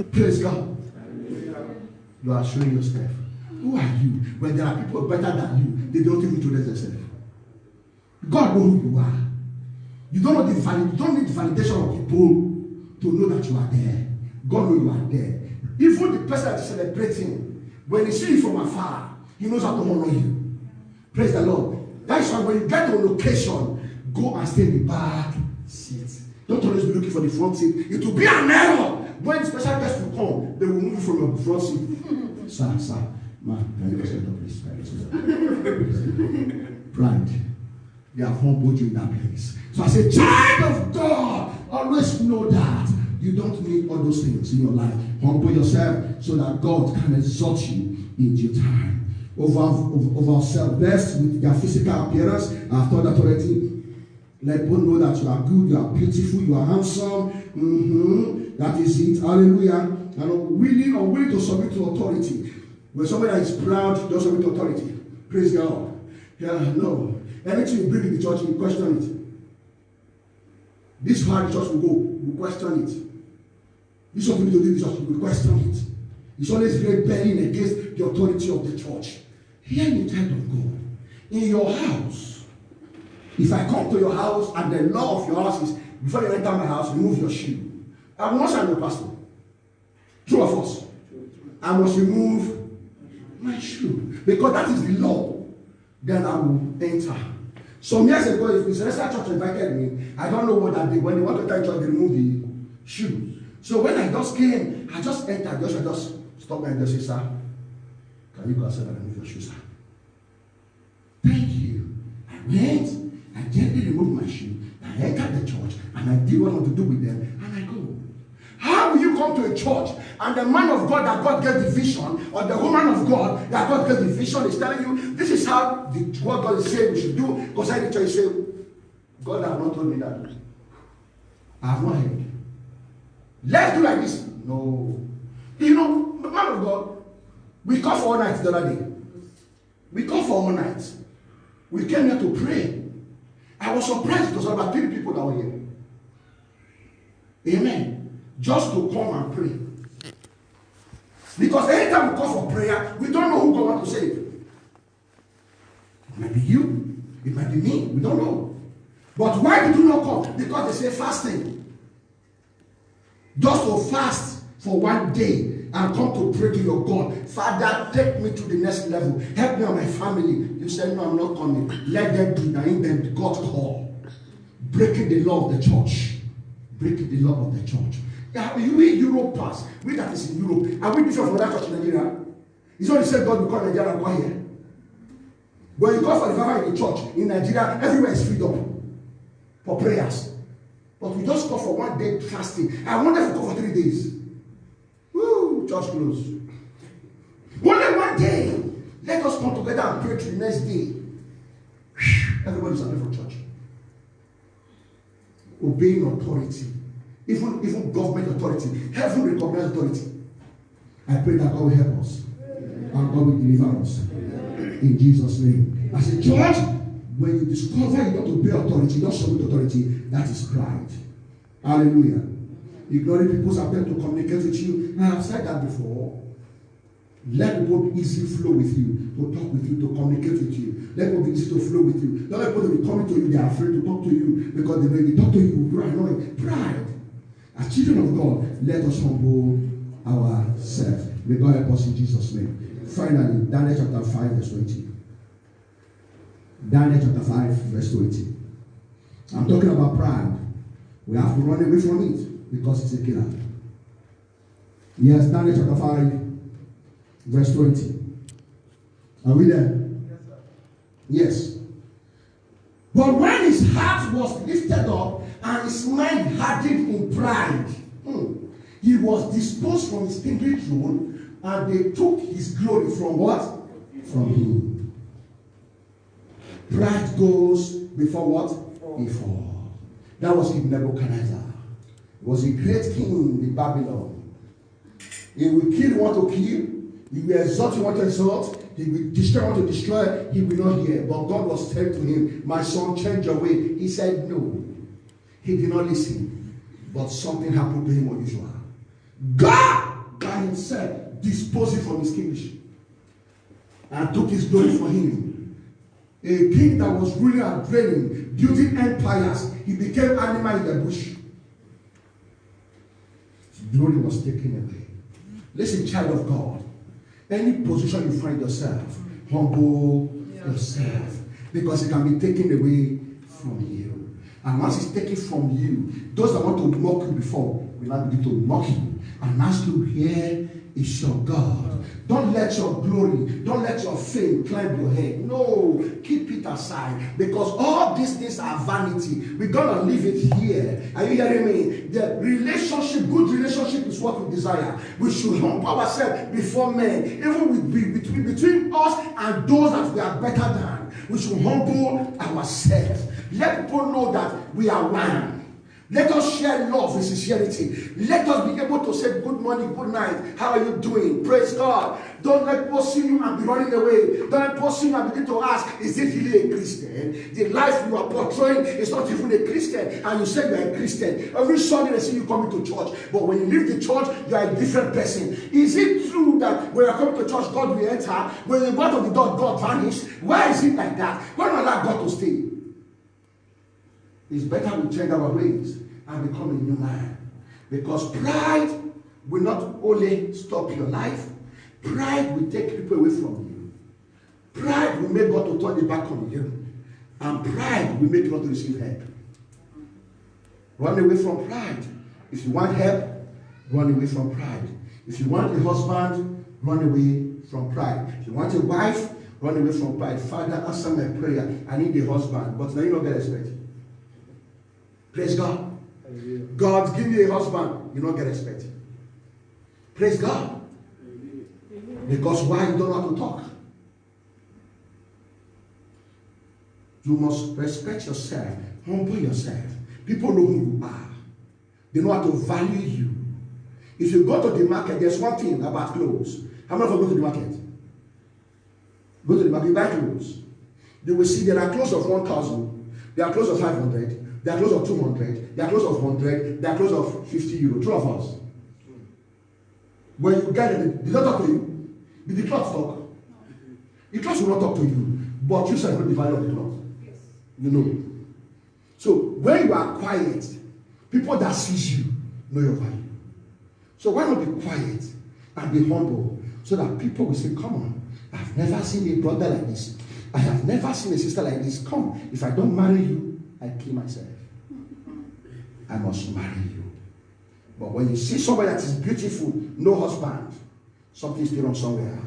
Praise God. You are showing yourself. Who are you? When there are people better than you, they don't even introduce themselves. God knows who you are. You don't need the validation of people to know that you are there. God knows you are there. Even the person that is celebrating, when he sees you from afar, he knows how to honor you. Praise the Lord. That's why when you get to a location, go and stay in the back seat. Don't always be looking for the front seat. It will be an error. When special guests will come, they will move you from your front seat. Sir, man, can you stand up, please? Pride. They have humbled you in that place. So I say, child of God, always know that you don't need all those things in your life. Humble yourself so that God can exalt you in due time. Over self-best with their physical appearance, I've taught authority. Let people know that you are good, you are beautiful, you are handsome. That is it. Hallelujah. And willing to submit to authority. When somebody is proud, don't submit to authority. Praise God. Yeah, no. Anything you bring in the church, you question it. This is how the church will go. We question it. This is what we need to do in the church. We question it. It's always rebelling against the authority of the church. Hear me, child of God. In your house, if I come to your house and the law of your house is, before you enter my house, remove your shoe. I will not sign your pastor. True or false? I must remove my shoe. Because that is the law. Then I will enter. Some years ago, if the Celestial Church invited me, I don't know what that did. When they want to enter church, they remove the shoe. So when I just came, I just entered. I just stopped and just say, sir, can you go outside and remove your shoe, sir? Thank you. I went, I gently removed my shoe, I entered the church, and I did what I wanted to do with them, and I go. How will you come to a church and the man of God that God gave the vision, or the woman of God that God gave the vision is telling you, this is how what God is saying we should do, because I the church say, God has not told me that. I have not heard. Let's do like this. No. You know, man of God, we called for all night the other day. We called for all night. We came here to pray. I was surprised it was about 3 people that were here. Amen. Just to come and pray. Because anytime we call for prayer, we don't know who God wants to save. It might be you. It might be me. We don't know. But why did you not come? Because they say fasting. Just to fast for one day and come to pray to your God. Father, take me to the next level. Help me and my family. You said, no, I'm not coming. Let them do that. In them, God's call. Breaking the law of the church. Breaking the law of the church. Yeah, we Europe pass. We that is in Europe. Are we different from that church in Nigeria? It's only said God will call Nigeria and go here. When you go for the revival in the church in Nigeria, everywhere is freedom for prayers. But we just go for one day fasting. I wonder if we go for 3 days. Woo, church closed. Only one day. Let us come together and pray to the next day. Everybody's away from church. obeying authority, even government authority. Heaven recognizes authority. I pray that God will help us and God will deliver us in Jesus' name. As a church, when you discover you don't obey authority, you don't submit authority, that is pride. Hallelujah. Ignoring people's attempt to communicate with you. And I've said that before. Let people easily flow with you, to talk with you, to communicate with you. Let people be easy to flow with you. Don't let people be coming to you, they are afraid to talk to you because when they talk to you, you are annoyed. Pride. As children of God, let us humble ourselves. May God help us in Jesus' name. Finally, Daniel chapter 5, verse 20. Daniel chapter 5, verse 20. I'm talking about pride. We have to run away from it because it's a killer. Yes, Daniel chapter 5, verse 20. Are we there? Yes. But when his heart was lifted up and his mind hardened in pride, he was disposed from his kingly throne, and they took his glory from what? From him. Pride goes before what? Before. That was King Nebuchadnezzar. He was a great king in Babylon. He will kill, want to kill. He will exalt, you want to exalt. He will destroy, want to destroy. He will not hear. But God was saying to him, my son, change your way. He said no. He did not listen. But something happened to him unusual. God, by himself, disposed him from his kingship and took his glory for him. A king that was ruling and reigning, building empires, he became animal in the bush. His glory was taken away. Listen, child of God. Any position you find yourself, humble yourself, because it can be taken away from you. And once it's taken from you, those that want to mock you before will not begin to mock you and ask you, here is your God. Don't let your glory, don't let your fame climb your head. No, keep it aside, because all these things are vanity. We're gonna leave it here. Are you hearing me? The relationship, good relationship is what we desire. We should humble ourselves before men, even with, between us and those that we are better than. We should humble ourselves. Let people know that we are one. Let us share love and sincerity. Let us be able to say good morning, good night. How are you doing? Praise God. Don't let people see you and be running away. Don't let people see you and begin to ask, is it really a Christian? The life you are portraying is not even a Christian. And you say you are a Christian. Every Sunday they see you coming to church. But when you leave the church, you are a different person. Is it true that when you are coming to church, God will enter? When you go out of the door, God vanished? Why is it like that? Why not allow God to stay? It's better we change our ways and become a new man. Because pride will not only stop your life, pride will take people away from you. Pride will make God to turn it back on you. And pride will make you not to receive help. Run away from pride. If you want help, run away from pride. If you want a husband, run away from pride. If you want a wife, run away from pride. Father, answer my prayer. I need a husband. But now you don't get respect. Praise God. God, give me a husband. You don't get respect. Praise God. Because why? You don't know how to talk. You must respect yourself. Humble yourself. People know who you are. They know how to value you. If you go to the market, there's one thing about clothes. How many of you go to the market? Go to the market, you buy clothes. You will see there are clothes of 1,000. There are clothes of 500. There are clothes of 200. There are clothes of 100. There are clothes of 50 euro. True of us. When you get it, did they talk to you? Did the cloth talk? The cloth will not talk to you. But you said know the value of the cloth. Yes. You know. So when you are quiet, people that sees you know your value. So why not be quiet and be humble so that people will say, come on, I've never seen a brother like this. I have never seen a sister like this. Come, if I don't marry you, I kill myself. I must marry you. But when you see somebody that is beautiful, no husband, something is still wrong somewhere.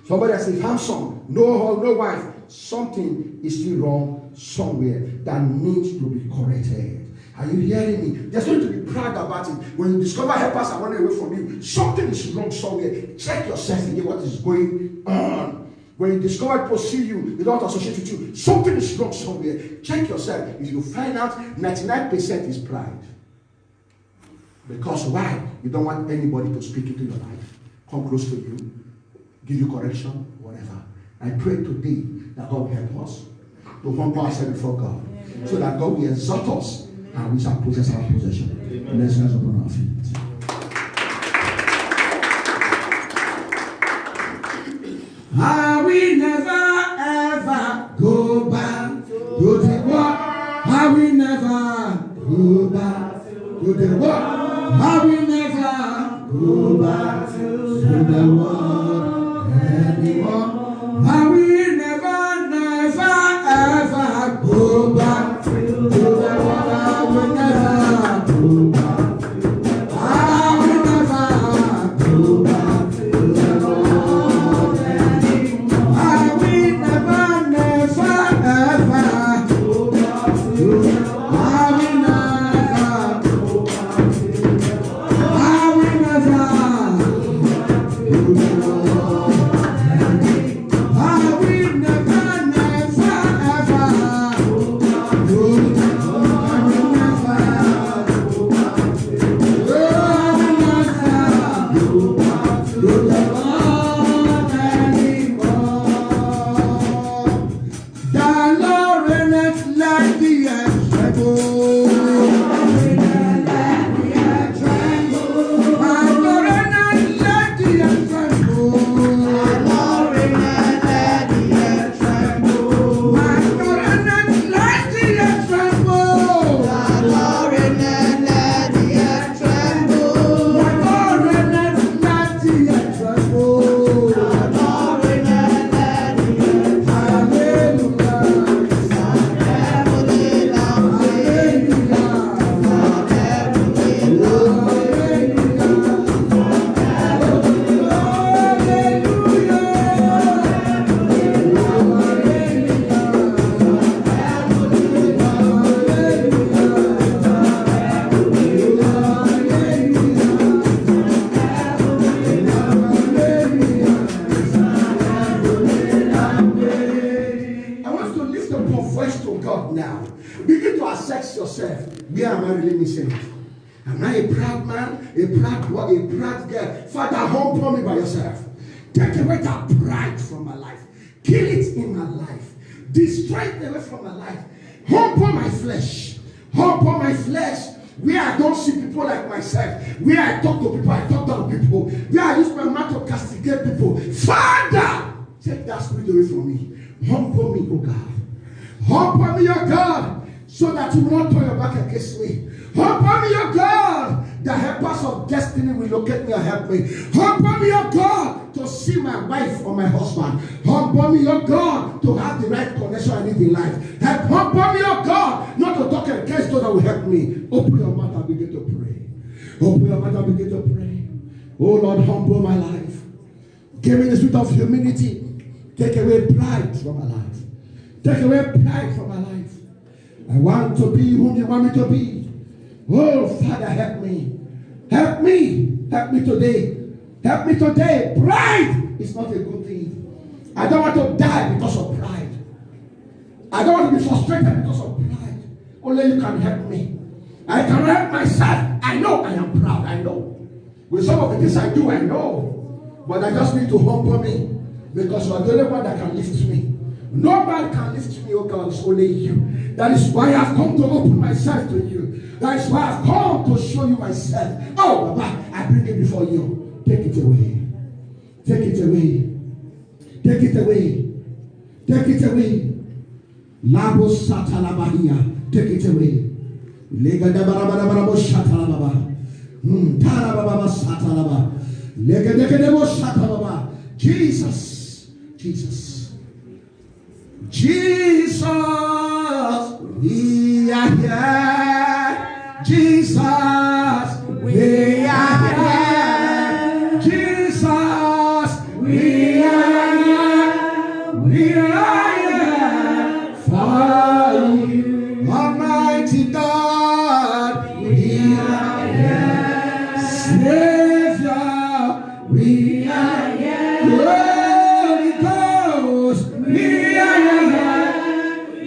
Somebody that is handsome, no wife, something is still wrong somewhere that needs to be corrected. Are you hearing me? There's going to be pride about it. When you discover helpers are running away from you, something is wrong somewhere. Check yourself and get what is going on. When you discover people see you, they don't associate with you. Something is wrong somewhere. Check yourself. If you find out 99% is pride. Because why? You don't want anybody to speak into your life. Come close to you. Give you correction. Whatever. I pray today that God will help us to humble ourselves before God. Amen. So that God will exalt us and we shall possess our possession. Let's rise upon our feet. I will never ever go back to the world. I will never go back to the world. I will never go back to the world anymore. I will never ever go back to the world. I will never go back to the world. I will never go back to the world anymore. I will never ever go back to the world. I will never go back to the world. I will never go back to the world. Take away that pride from my life. Kill it in my life. Destroy it away from my life. Humble my flesh. Humble my flesh. Where I don't see people like myself. Where I talk to people, I talk to people. Where I use my mouth to castigate people. Father, take that spirit away from me. Humble me, oh God. Humble me, oh God, so that you will not turn your back against me. Humble me, oh God. The helpers of destiny will locate me and help me. Humble me, oh God, to see my wife or my husband. Humble me, oh God, to have the right connection I need in life. Humble me, oh God, not to talk against those that will help me. Open your mouth and begin to pray. Open your mouth and begin to pray. Oh Lord, humble my life. Give me the spirit of humility. Take away pride from my life. Take away pride from my life. I want to be whom you want me to be. Oh, Father, help me. Help me. Help me today. Help me today. Pride is not a good thing. I don't want to die because of pride. I don't want to be frustrated because of pride. Only you can help me. I can help myself. I know I am proud. I know. With some of the things I do, I know. But I just need to humble me. Because you are the only one that can lift me. Nobody can lift me, oh God. It's only you. That is why I've come to open myself to you. That is why I've come to show you myself. Oh, Baba, I bring it before you. Take it away. Take it away. Take it away. Take it away. Labo satalabahia. Take it away. Lega dabarabarabo shatalababa. Tarababa satalaba. Lega debo shatalaba. Jesus. Jesus. Jesus. We are here. Jesus. We are here. Jesus. We are here. We are here for you. Almighty God. We are here. Savior. We are here. Holy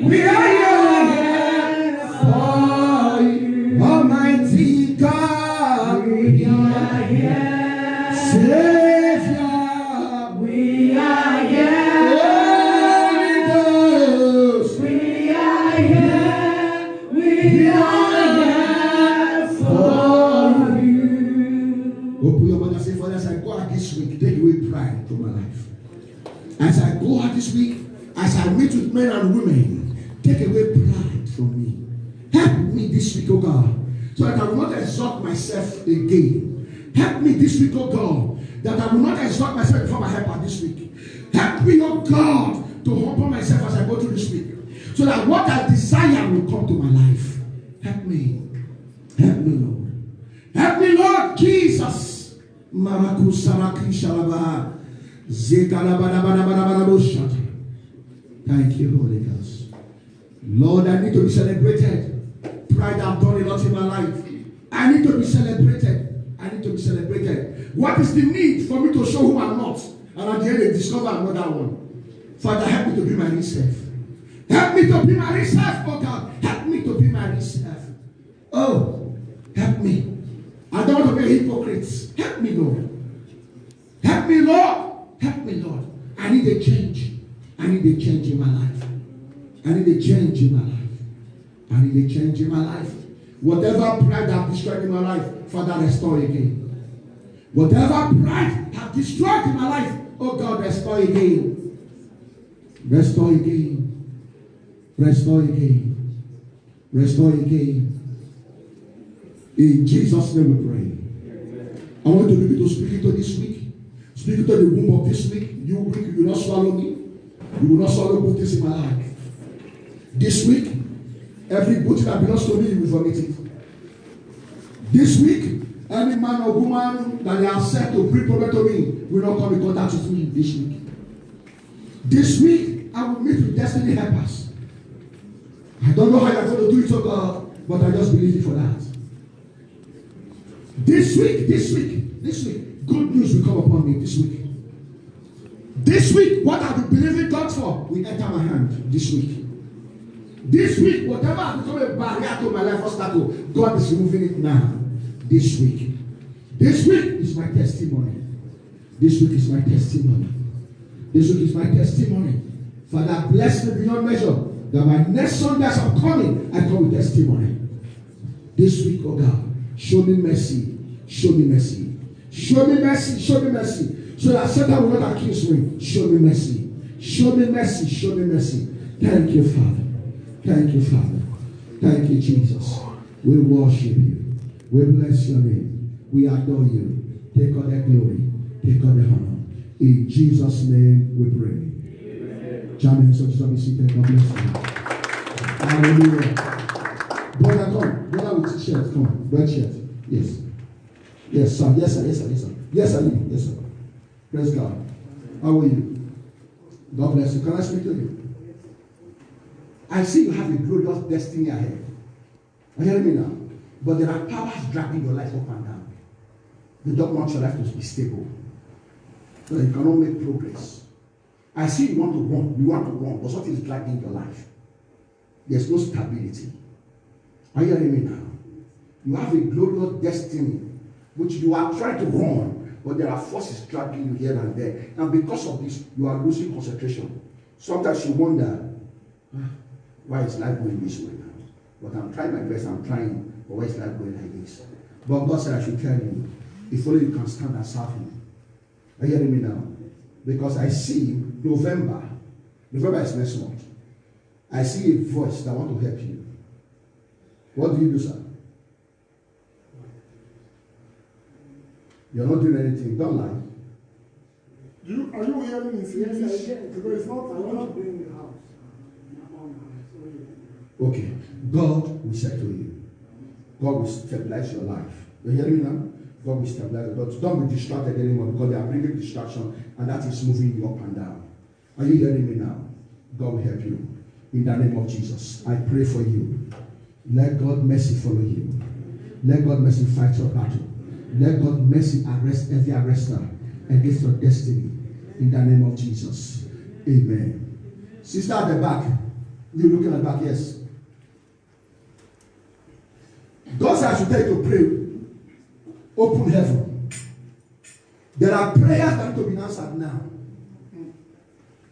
We are here for you. Almighty God, we are here. Savior, we are here. Holy Ghost, we are here. We are here for you. Open your mouth and say, Father, as I go out this week, take away pride from my life. As I go out this week, as I meet with men and women, take away pride from me. Help me this week, oh God, so that I will not exalt myself again. Help me this week, oh God, that I will not exalt myself before my helper this week. Help me, oh God, to humble myself as I go through this week, so that what I desire will come to my life. Help me. Help me, Lord. Help me, Lord Jesus. Maraku Saraki Shalaba. Thank you, Holy Ghost. Lord, I need to be celebrated. Pride, I've done a lot in my life. I need to be celebrated. I need to be celebrated. What is the need for me to show who I'm not? And at the end, they discover another one. Father, help me to be my reserve. Help me to be my reserve, oh God. Help me to be my reserve. Oh, help me. I don't want to be a hypocrite. Help me, Lord. Help me, Lord. Help me, Lord. I need a change. I need a change in my life. I need a change in my life. I need a change in my life. Whatever pride I've destroyed in my life, Father, restore again. Whatever pride I've destroyed in my life, oh God, restore again. Restore again. Restore again. Restore again. In Jesus' name we pray. I want to begin to speak into this week. Speak into the womb of this week. You will not swallow me. You will not swallow good things in my life. This week, every good thing that belongs to me, you will vomit it. This week, any man or woman that they have set to bring problem to me will not come in contact with me this week. This week, I will meet with destiny helpers. I don't know how you're going to do it, oh God, but I just believe you for that. This week, good news will come upon me this week. This week, what I've been believing God for will enter my hand this week. This week, whatever has become a barrier to my life obstacle, God is removing it now. This week. This week is my testimony. This week is my testimony. This week is my testimony. Father, bless me beyond measure, that my next Sunday as I'm coming, I come with testimony. This week, oh God, show me mercy. Show me mercy. Show me mercy. Show me mercy. So that Satan will not accuse me. Show me mercy. Show me mercy. Show me mercy. Thank you, Father. Thank you, Father. Thank you, Jesus. We worship you. We bless your name. We adore you. Take all the glory. Take all the honor. In Jesus' name we pray. Amen. So just be seated. God bless you. Hallelujah. Brother, come. Brother with shirt. Come. Red shirt. Yes. Yes, sir. Yes, sir. Yes, sir. Yes, sir. Yes, sir. Yes, sir. Praise God. How are you? God bless you. Can I speak to you? I see you have a glorious destiny ahead. Are you hearing me now? But there are powers dragging your life up and down. They don't want your life to be stable. So that you cannot make progress. I see you want to run, but something is dragging your life. There's no stability. Are you hearing me now? You have a glorious destiny, which you are trying to run, but there are forces dragging you here and there. And because of this, you are losing concentration. Sometimes you wonder, why is life going this way now? But I'm trying my best, I'm trying, but why is life going like this? But God said I should tell you, if only you can stand and serve Him. Are you hearing me now? Because I see November is next month. I see a voice that want to help you. What do you do, sir? You're not doing anything. Don't lie. Are you hearing me? Yes, because it's not. I'm not doing the house. Okay. God will settle you. God will stabilize your life. You hearing me now? God will stabilize you. But don't be distracted anymore, because they are bringing distraction, and that is moving you up and down. Are you hearing me now? God will help you. In the name of Jesus, I pray for you. Let God mercy follow you. Let God mercy fight your battle. Let God mercy arrest every arrester against your destiny. In the name of Jesus. Amen. Sister at the back, You're looking at back, yes. God said I should tell you to pray. Open heaven. There are prayers that need to be answered now.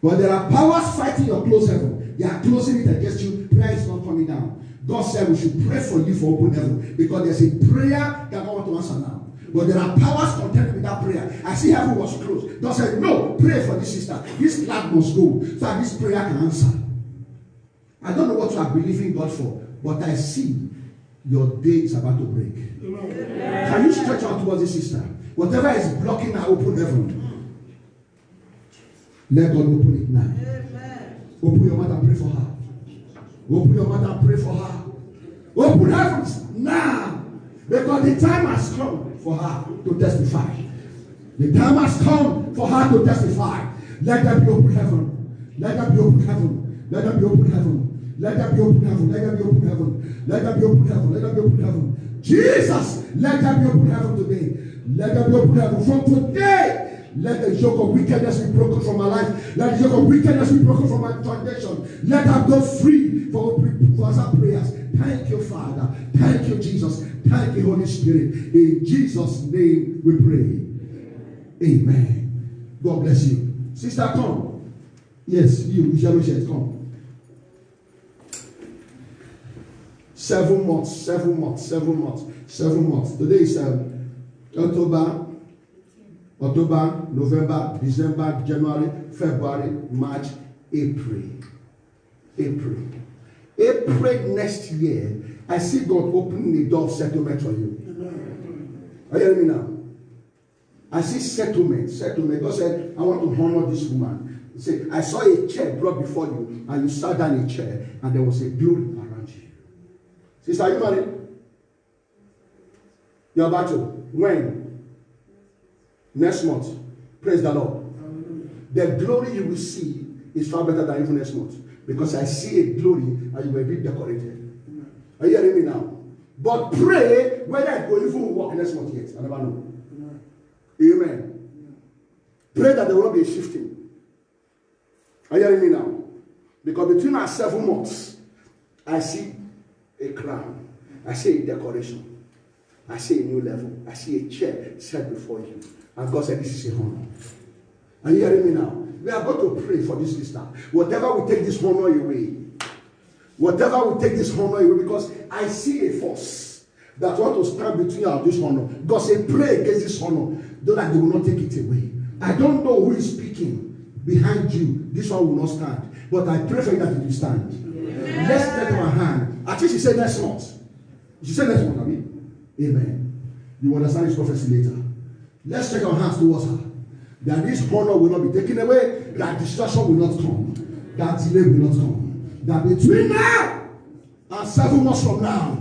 But there are powers fighting your closed heaven. They are closing it against you. Prayer is not coming down. God said we should pray for you for open heaven. Because there's a prayer that God wants to answer now. But there are powers contending with that prayer. I see heaven was closed. God said, no, pray for this sister. This lad must go so that this prayer can answer. I don't know what you are believing God for, but I see your day is about to break. Amen. Can you stretch out towards this sister? Whatever is blocking her open heaven, let God open it now. Amen. Open your mouth and pray for her. Open your mouth and pray for her. Open heavens now. Because the time has come for her to testify. The time has come for her to testify. Let there be open heaven. Let there be open heaven. Let there be open heaven. Let there be open heaven. Let there be open heaven. Let there be open heaven. Let there be open heaven. Jesus, let there be open heaven today. Let there be open heaven. From today, let the yoke of wickedness be broken from my life. Let the yoke of wickedness be broken from my foundation. Let her go free for answer prayers. Thank you, Father. Thank you, Jesus. Thank you, Holy Spirit. In Jesus' name we pray. Amen. God bless you. Sister, come. Yes, you, yellow shirt, come. 7 months, 7 months, 7 months, 7 months. Today is October, November, December, January, February, March, April. April next year, I see God opening the door of settlement for you. Are you hearing me now? I see settlement. God said, I want to honor this woman. He said, I saw a chair brought before you, and you sat down in a chair, and there was a glory around you. Sister, are you married? Your battle. When? Next month. Praise the Lord. The glory you will see is far better than even next month. Because I see a glory and you will be decorated. Are you hearing me now? But pray whether it will even work next month yet. I never know. Amen. Pray that there will not be a shifting. Are you hearing me now? Because between our 7 months, I see a crown. I see a decoration. I see a new level. I see a chair set before you. And God said, this is a honor. Are you hearing me now? We are going to pray for this sister. Whatever will take this honor away. Whatever will take this honor away. Because I see a force that want to stand between you and this honor. God said, pray against this honor. Though that they will not take it away. I don't know who is speaking behind you. This one will not stand. But I pray for you that it will stand. Yeah. Let's take our hand. At least she said next month. She said next month, I mean. Amen. You will understand this prophecy later. Let's take our hands towards her. That this honor will not be taken away. That destruction will not come. That delay will not come. That between now and 7 months from now,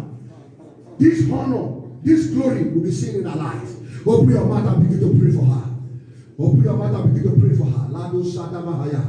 this honor, this glory will be seen in her life. Open your mouth and begin to pray for her. Open your mouth and begin to pray for her. Lado Sadamahaya.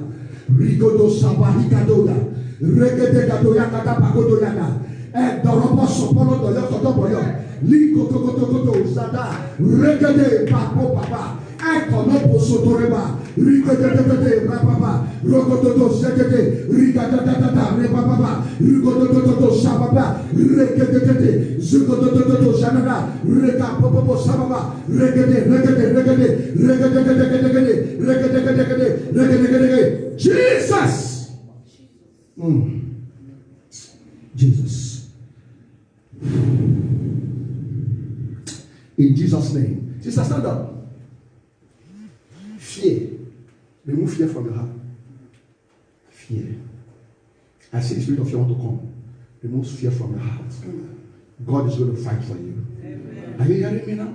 Rigodo Sabahikadoya. Regede Gadoya Katapagodoyana. And the Robo Sopolo Doyokodoboyo. Liko Kokotokoto Zada. Regede Papo Papa. Ekonopo Sotoreba. Rigede Rapapa. Rogododo Segede. Rigadada Repapa. Rigododo Sababa. Regede. Zugododo Zanada. Rega Popo Sababa. Regede. Jesus. Jesus. In Jesus' name. Sister, stand up. Fear. Remove fear from your heart. Fear. I see the spirit of fear want to come. Remove fear from your heart. God is going to fight for you. Amen. Are you hearing me now?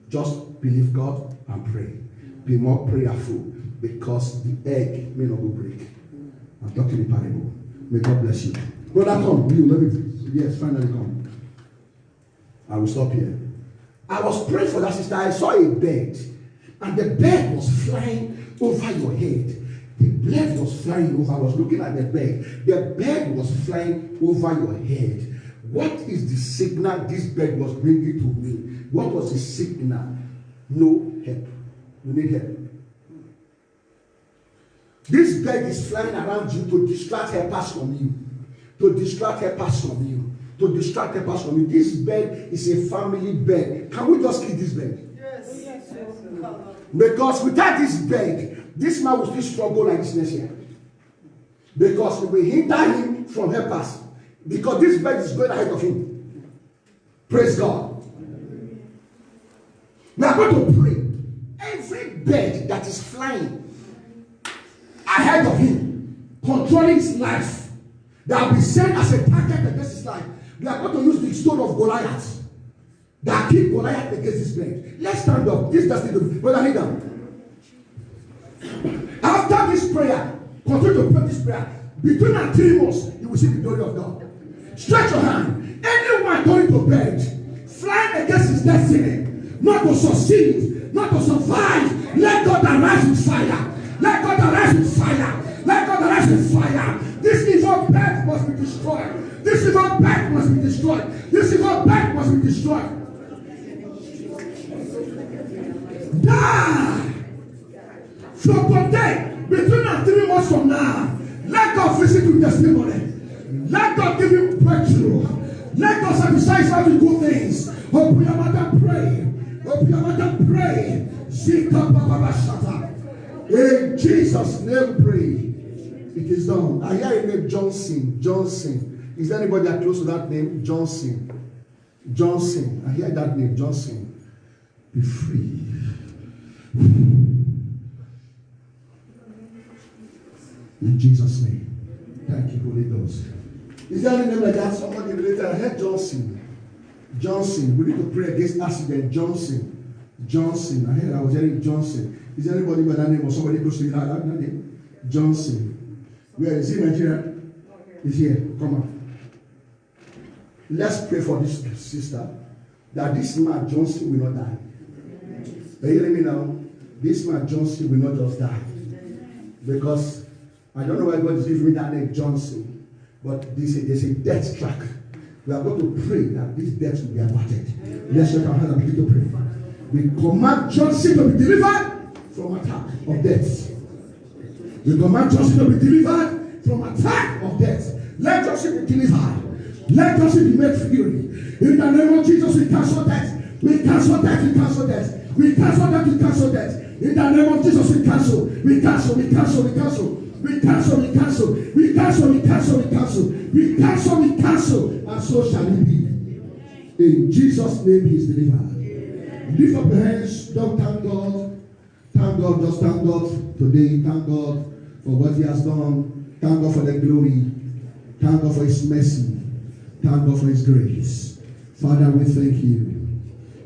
Just believe God and pray. Be more prayerful because the egg may not go break. I'm talking in parable. May God bless you. Brother, come. You, let me. Yes, finally come. I will stop here. I was praying for that sister. I saw a bird. And the bird was flying over your head. The bird was flying over. I was looking at the bird. The bird was flying over your head. What is the signal this bird was bringing to me? What was the signal? No help. You need help. This bird is flying around you to distract helpers from you. to distract helpers from you. To distract helpers from you. This bed is a family bed. Can we just keep this bed? Because without this bed, this man will still struggle like this next year. Because we will hinder him from helpers. Because this bed is going ahead of him. Praise God. We are going to pray. Every bed that is flying ahead of him, controlling his life, that will be sent as a target against his life. We are going to use the stone of Goliath that keep Goliath against this bed. Let's stand up. This does need to be. Brother, kneel down. After this prayer, continue to pray this prayer. Between and 3 months, you will see the glory of God. Stretch your hand. Anyone going to bed, flying against his destiny, not to succeed, not to survive, let God arise with fire. Let God arise with fire. Let God arise with fire. This evil bed must be destroyed. This evil bed must be destroyed. This evil bed must be destroyed. Die. From today, between and 3 months from now, let God visit you with testimony. Let God give you breakthrough. Let God satisfy you with good things. Open your mouth and pray. Open your mouth and pray. In Jesus' name we pray. It is done. I hear a name Johnson. Johnson. Is there anybody that close to that name? Johnson. Johnson. I hear that name. Johnson. Be free. In Jesus' name. Thank you, Holy Ghost. Is there any name like that? Somebody related. I heard Johnson. Johnson. We need to pray against accident. Johnson. Johnson. I was hearing Johnson. Is there anybody by that name or somebody close to you like that name? Johnson. Where is he, Nigeria? He's here. Come on. Let's pray for this sister that this man Johnson will not die. Are you hearing me now? This man Johnson will not just die. Because I don't know why God is giving me that name Johnson, but there's a death track. We are going to pray that this death will be averted. Let's shake our hands and begin to pray. We command Johnson to be delivered from attack of death. We command Johnson to be delivered from attack of death. Let Johnson be delivered. Let Johnson be made free. In the name of Jesus, we cancel death. We cancel death. We cancel death. We cancel death. We cancel death. In the name of Jesus, we cancel. We cancel. We cancel. We cancel. We cancel. We cancel. We cancel. We cancel. We cancel. We cancel. We cancel. And so shall it be. In Jesus' name, he is delivered. Lift up your hands. Don't thank God. Thank God. Just thank God today. Thank God for what he has done. Thank God for the glory. Thank God for his mercy. Thank God for his grace. Father, we thank you.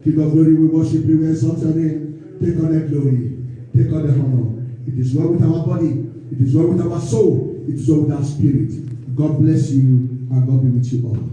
King of glory, we worship you. We exalt your name. Take all the glory. Take all the honor. It is well with our body. It is well with our soul. It is well with our spirit. God bless you and God be with you all.